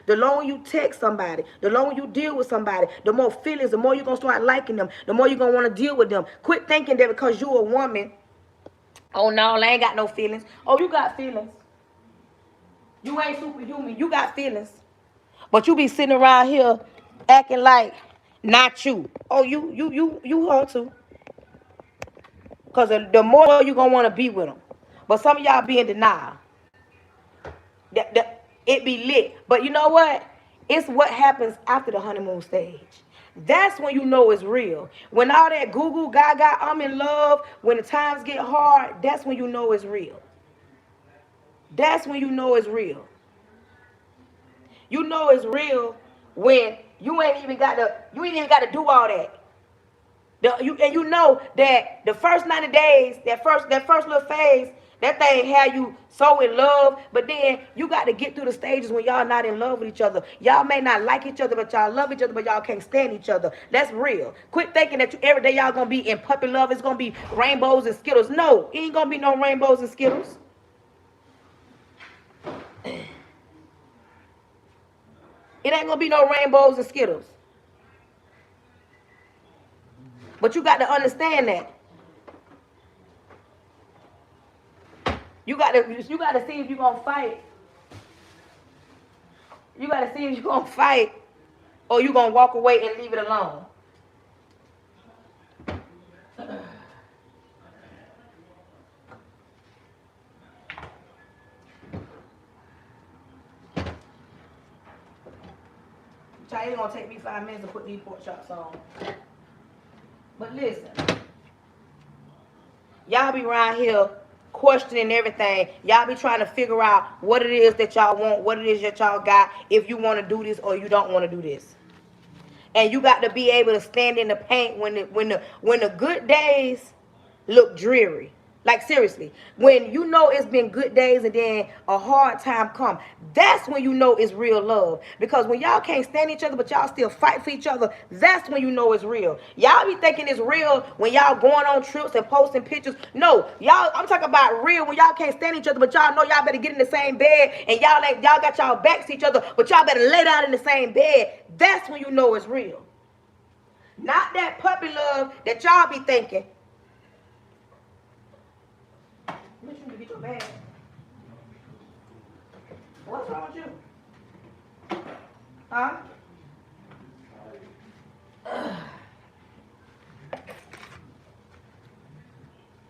the longer you text somebody, the longer you deal with somebody, the more feelings, the more you're going to start liking them, the more you're going to want to deal with them. Quit thinking that because you're a woman, oh no, I ain't got no feelings. Oh, you got feelings. You ain't superhuman. You got feelings. But you be sitting around here acting like not you. Oh, you her too. Because the more you going to want to be with them. But some of y'all be in denial. It be lit. But you know what? It's what happens after the honeymoon stage. That's when you know it's real. When all that goo goo gaga, I'm in love, when the times get hard, that's when you know it's real. That's when you know it's real. You know it's real when you ain't even got to do all that. You know that the first 90 days, that first little phase, that thing had you so in love, but then you got to get through the stages when y'all not in love with each other. Y'all may not like each other, but y'all love each other, but y'all can't stand each other. That's real. Quit thinking that every day y'all gonna be in puppy love. It's gonna be rainbows and Skittles. No, it ain't gonna be no rainbows and Skittles. It ain't gonna be no rainbows and Skittles. But you got to understand that. You got to see if you're gonna fight. You got to see if you're gonna fight or you gonna walk away and leave it alone. It's gonna take me 5 minutes to put these pork chops on. But listen, y'all be around here questioning everything. Y'all be trying to figure out what it is that y'all want, what it is that y'all got, if you want to do this or you don't want to do this. And you got to be able to stand in the paint when the good days look dreary. Like seriously, when you know it's been good days and then a hard time come, that's when you know it's real love. Because when y'all can't stand each other but y'all still fight for each other, that's when you know it's real. Y'all be thinking it's real when y'all going on trips and posting pictures. No, I'm talking about real when y'all can't stand each other but y'all know y'all better get in the same bed and y'all got y'all backs to each other but y'all better lay down in the same bed. That's when you know it's real. Not that puppy love that y'all be thinking. Get your bag. What's wrong with you? Huh?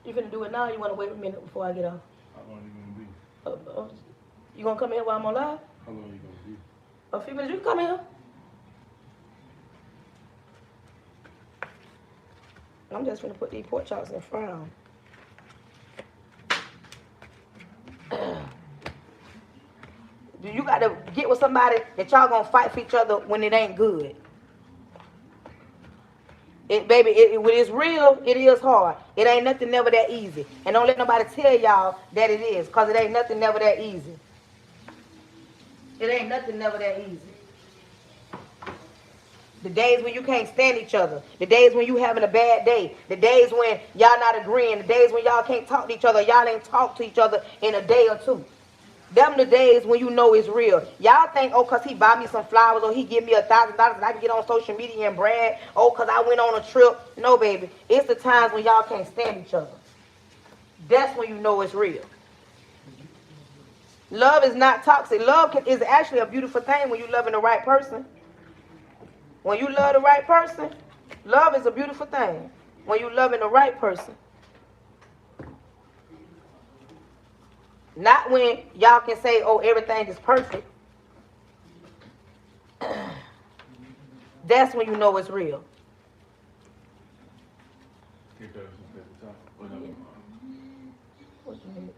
You finna do it now or you wanna wait a minute before I get off? How long you gonna be? You gonna come in here while I'm on live? How long you gonna be? A few minutes. You can come in here. I'm just finna put these pork chops in the fry. You got to get with somebody that y'all gonna fight for each other when it ain't good. When it's real, it is hard. It ain't nothing never that easy. And don't let nobody tell y'all that it is, because it ain't nothing never that easy. It ain't nothing never that easy. The days when you can't stand each other. The days when you having a bad day. The days when y'all not agreeing. The days when y'all can't talk to each other. Y'all ain't talk to each other in a day or two. Them the days when you know it's real. Y'all think, oh, cause he buy me some flowers or he give me $1,000 and I can get on social media and brag. Oh, cause I went on a trip. No, baby. It's the times when y'all can't stand each other. That's when you know it's real. Love is not toxic. Is actually a beautiful thing when you loving the right person. When you love the right person, love is a beautiful thing. When you loving the right person. Not when y'all can say, oh, everything is perfect. That's when you know it's real. What you need?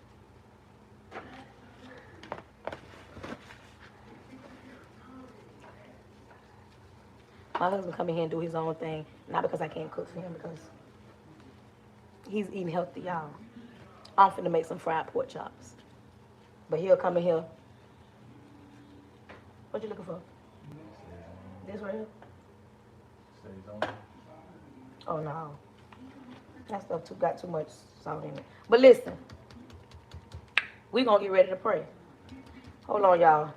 My husband come in here and do his own thing. Not because I can't cook for him, because he's eating healthy, y'all. I'm finna make some fried pork chops. But he'll come in here. What you looking for? This right here? Oh no. That stuff got too much salt in it. But listen. We gonna get ready to pray. Hold on, y'all.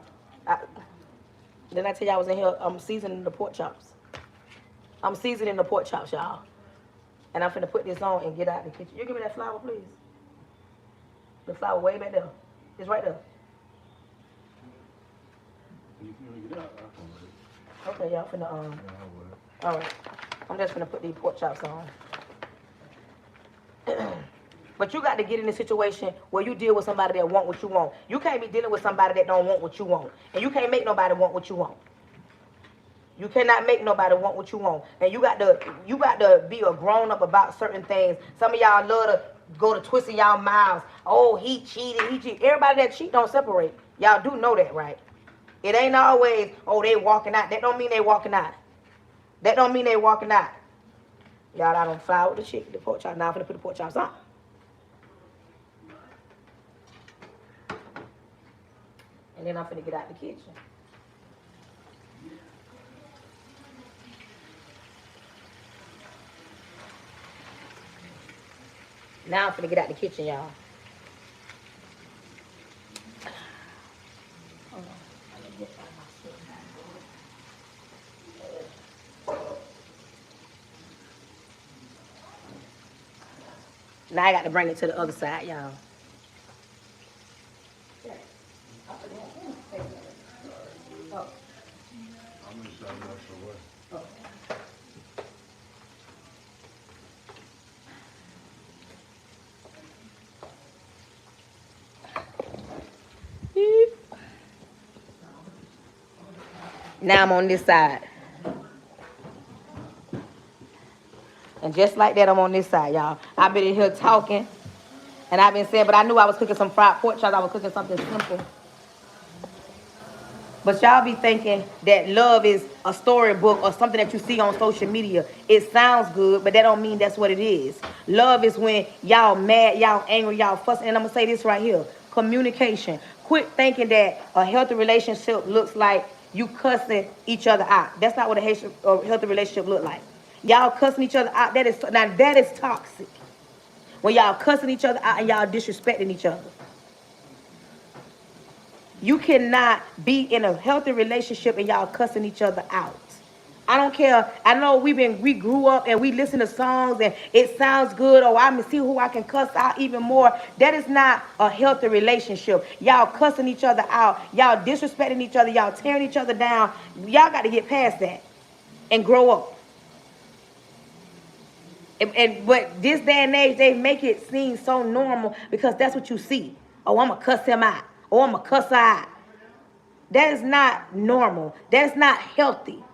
Didn't I tell y'all I was in here? I'm seasoning the pork chops. I'm seasoning the pork chops, y'all. And I'm finna put this on and get out the kitchen. You give me that flour, please. The flour way back there. It's right there. Okay, y'all finna, all right. I'm just finna put these pork chops on. But you got to get in a situation where you deal with somebody that want what you want. You can't be dealing with somebody that don't want what you want. And you can't make nobody want what you want. You cannot make nobody want what you want. And you got to be a grown up about certain things. Some of y'all love to go to twisting y'all mouths. Oh, he cheated. Everybody that cheat don't separate. Y'all do know that, right? It ain't always, oh, they walking out. That don't mean they walking out. That don't mean they walking out. Y'all, I don't flour the chicken, the pork chop. Now I'm gonna put the pork chops on. And then I'm finna get out the kitchen. Now I'm finna get out the kitchen, y'all. Now I got to bring it to the other side, y'all. Now I'm on this side. And just like that, I'm on this side, y'all. I've been in here talking. And I've been saying, but I knew I was cooking some fried pork chops. I was cooking something simple. But y'all be thinking that love is a storybook or something that you see on social media. It sounds good, but that don't mean that's what it is. Love is when y'all mad, y'all angry, y'all fussing. And I'm going to say this right here. Communication. Quit thinking that a healthy relationship looks like you cussing each other out. That's not what a healthy relationship look like. Y'all cussing each other out. That is toxic. When y'all cussing each other out and y'all disrespecting each other. You cannot be in a healthy relationship and y'all cussing each other out. I don't care. I know we grew up and we listen to songs and it sounds good. Oh, I'm gonna see who I can cuss out even more. That is not a healthy relationship. Y'all cussing each other out. Y'all disrespecting each other. Y'all tearing each other down. Y'all got to get past that and grow up. But this day and age, they make it seem so normal because that's what you see. Oh, I'm gonna cuss him out. Oh, I'm gonna cuss her out. That is not normal. That's not healthy.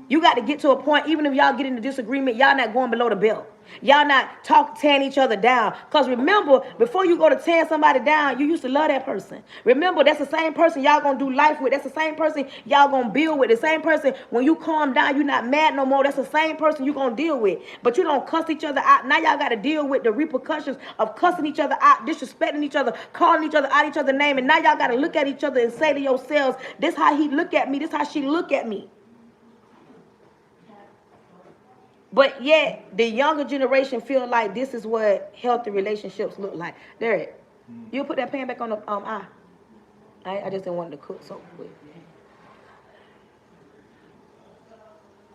You got to get to a point, even if y'all get in a disagreement, y'all not going below the belt. Y'all not tearing each other down. Because remember, before you go to tearing somebody down, you used to love that person. Remember, that's the same person y'all going to do life with. That's the same person y'all going to build with. The same person, when you calm down, you're not mad no more. That's the same person you're going to deal with. But you don't cuss each other out. Now y'all got to deal with the repercussions of cussing each other out, disrespecting each other, calling each other out each other's name. And now y'all got to look at each other and say to yourselves, this how he look at me. This how she look at me. But yet, the younger generation feel like this is what healthy relationships look like. There, you put that pan back on the eye. I just didn't want to cook so quick.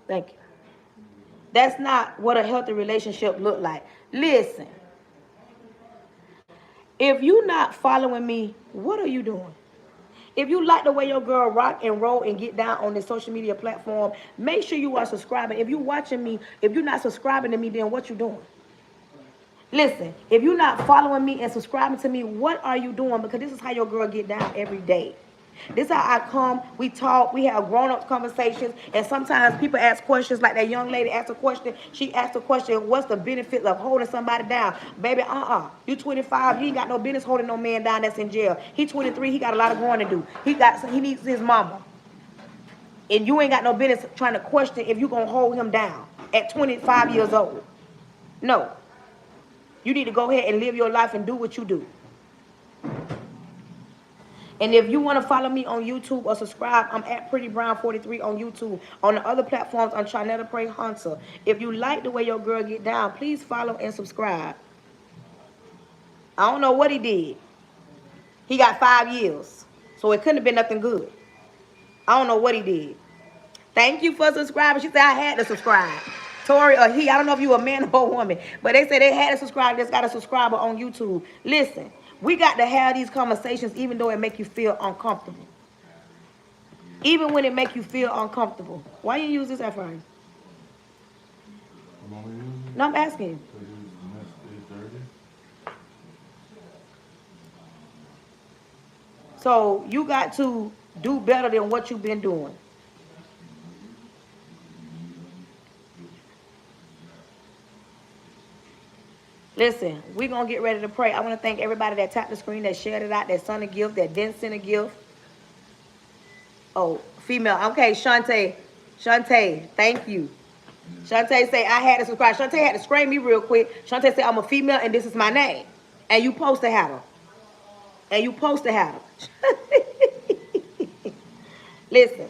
Thank you. That's not what a healthy relationship look like. Listen, if you not following me, what are you doing? If you like the way your girl rock and roll and get down on this social media platform, make sure you are subscribing. If you watching me, if you're not subscribing to me, then what you doing? Listen, if you're not following me and subscribing to me, what are you doing? Because this is how your girl get down every day. This is how I come, we talk, we have grown-up conversations, and sometimes people ask questions like that young lady asked a question. She asked a question, what's the benefit of holding somebody down? Baby, you 25, you ain't got no business holding no man down that's in jail. He 23, he got a lot of growing to do. He needs his mama. And you ain't got no business trying to question if you going to hold him down at 25 years old. No. You need to go ahead and live your life and do what you do. And if you want to follow me on YouTube or subscribe, I'm at Pretty Brown 43 on YouTube. On the other platforms, I'm Charnetta Pray Hunter. If you like the way your girl get down, please follow and subscribe. I don't know what he did. He got 5 years. So it couldn't have been nothing good. I don't know what he did. Thank you for subscribing. She said I had to subscribe. Tori or he, I don't know if you a man or a woman, but they said they had to subscribe, just got a subscriber on YouTube. Listen, we got to have these conversations even though it make you feel uncomfortable. Even when it make you feel uncomfortable. Why you use this air fryer? No, I'm asking. So you got to do better than what you've been doing. Listen, we're going to get ready to pray. I want to thank everybody that tapped the screen, that shared it out, that sent a gift, that didn't send a gift. Oh, female. Okay, Shantae, thank you. Shantae say, I had to subscribe. Shantae had to scream me real quick. Shantae say, I'm a female and this is my name. And you supposed to have her. Listen,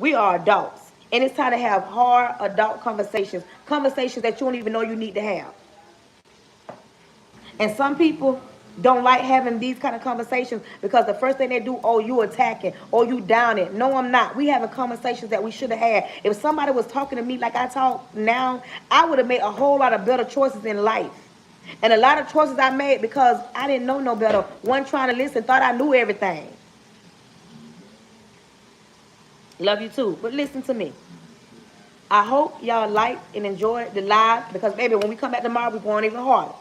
we are adults. And it's time to have hard adult conversations. Conversations that you don't even know you need to have. And some people don't like having these kind of conversations because the first thing they do, oh, you attacking, or you down it. No, I'm not. We having conversations that we should have had. If somebody was talking to me like I talk now, I would have made a whole lot of better choices in life. And a lot of choices I made because I didn't know no better. One trying to listen, thought I knew everything. Love you too. But listen to me. I hope y'all like and enjoy the live because, baby, when we come back tomorrow, we're going even harder.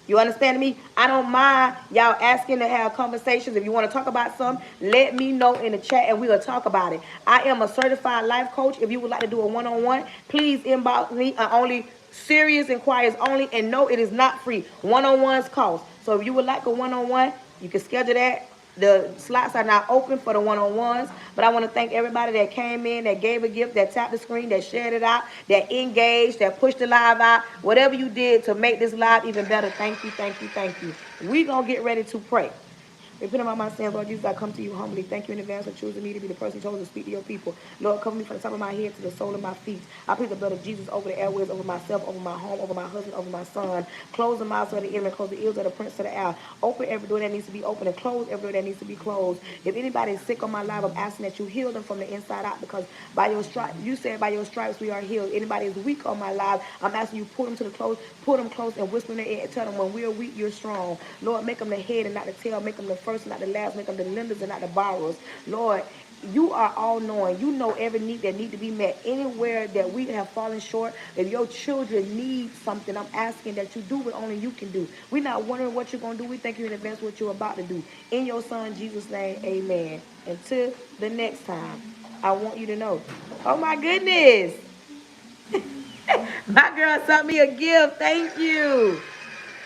You understand me? I don't mind y'all asking to have conversations. If you want to talk about something, let me know in the chat and we'll talk about it. I am a certified life coach. If you would like to do a one-on-one, please inbox me. Only serious inquiries only, and no, it is not free. One-on-ones cost. So if you would like a one-on-one, you can schedule that. The slots are now open for the one-on-ones, but I want to thank everybody that came in, that gave a gift, that tapped the screen, that shared it out, that engaged, that pushed the live out. Whatever you did to make this live even better, thank you, thank you, thank you. We're going to get ready to pray. Repent of my sins, Lord Jesus, I come to you humbly. Thank you in advance for choosing me to be the person chosen to speak to your people. Lord, cover me from the top of my head to the sole of my feet. I plead the blood of Jesus over the airways, over myself, over my home, over my husband, over my son. Close the mouths of the enemy, close the ears of the prince of the air. Open every door that needs to be open and close every door that needs to be closed. If anybody is sick on my life, I'm asking that you heal them from the inside out because by your stripes, you said by your stripes we are healed. Anybody is weak on my life, I'm asking you pull them close and whisper in their ear and tell them when we're weak, you're strong. Lord, make them the head and not the tail. Make them the first and not the last. Make them the lenders and not the borrowers. Lord, you are all knowing. You know every need that need to be met. Anywhere that we have fallen short, if your children need something, I'm asking that you do what only you can do. We're not wondering what you're going to do. We thank you in advance what you're about to do. In your son, Jesus' name, amen. Until the next time, I want you to know. Oh, my goodness. My girl sent me a gift. Thank you.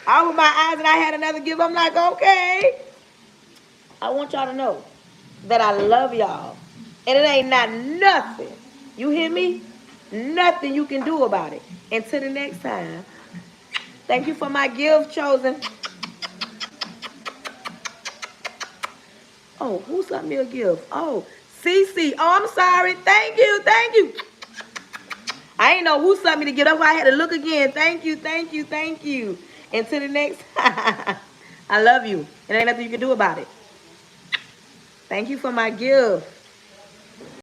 I opened my eyes and I had another gift. I'm like, okay. I want y'all to know that I love y'all. And it ain't not nothing. You hear me? Nothing you can do about it. Until the next time. Thank you for my gift, Chosen. Oh, who sent me a gift? Oh, Cece. Oh, I'm sorry. Thank you. Thank you. I ain't know who sent me to get up. I had to look again. Thank you. Thank you. Thank you. Until the next time. I love you. And ain't nothing you can do about it. Thank you for my gift.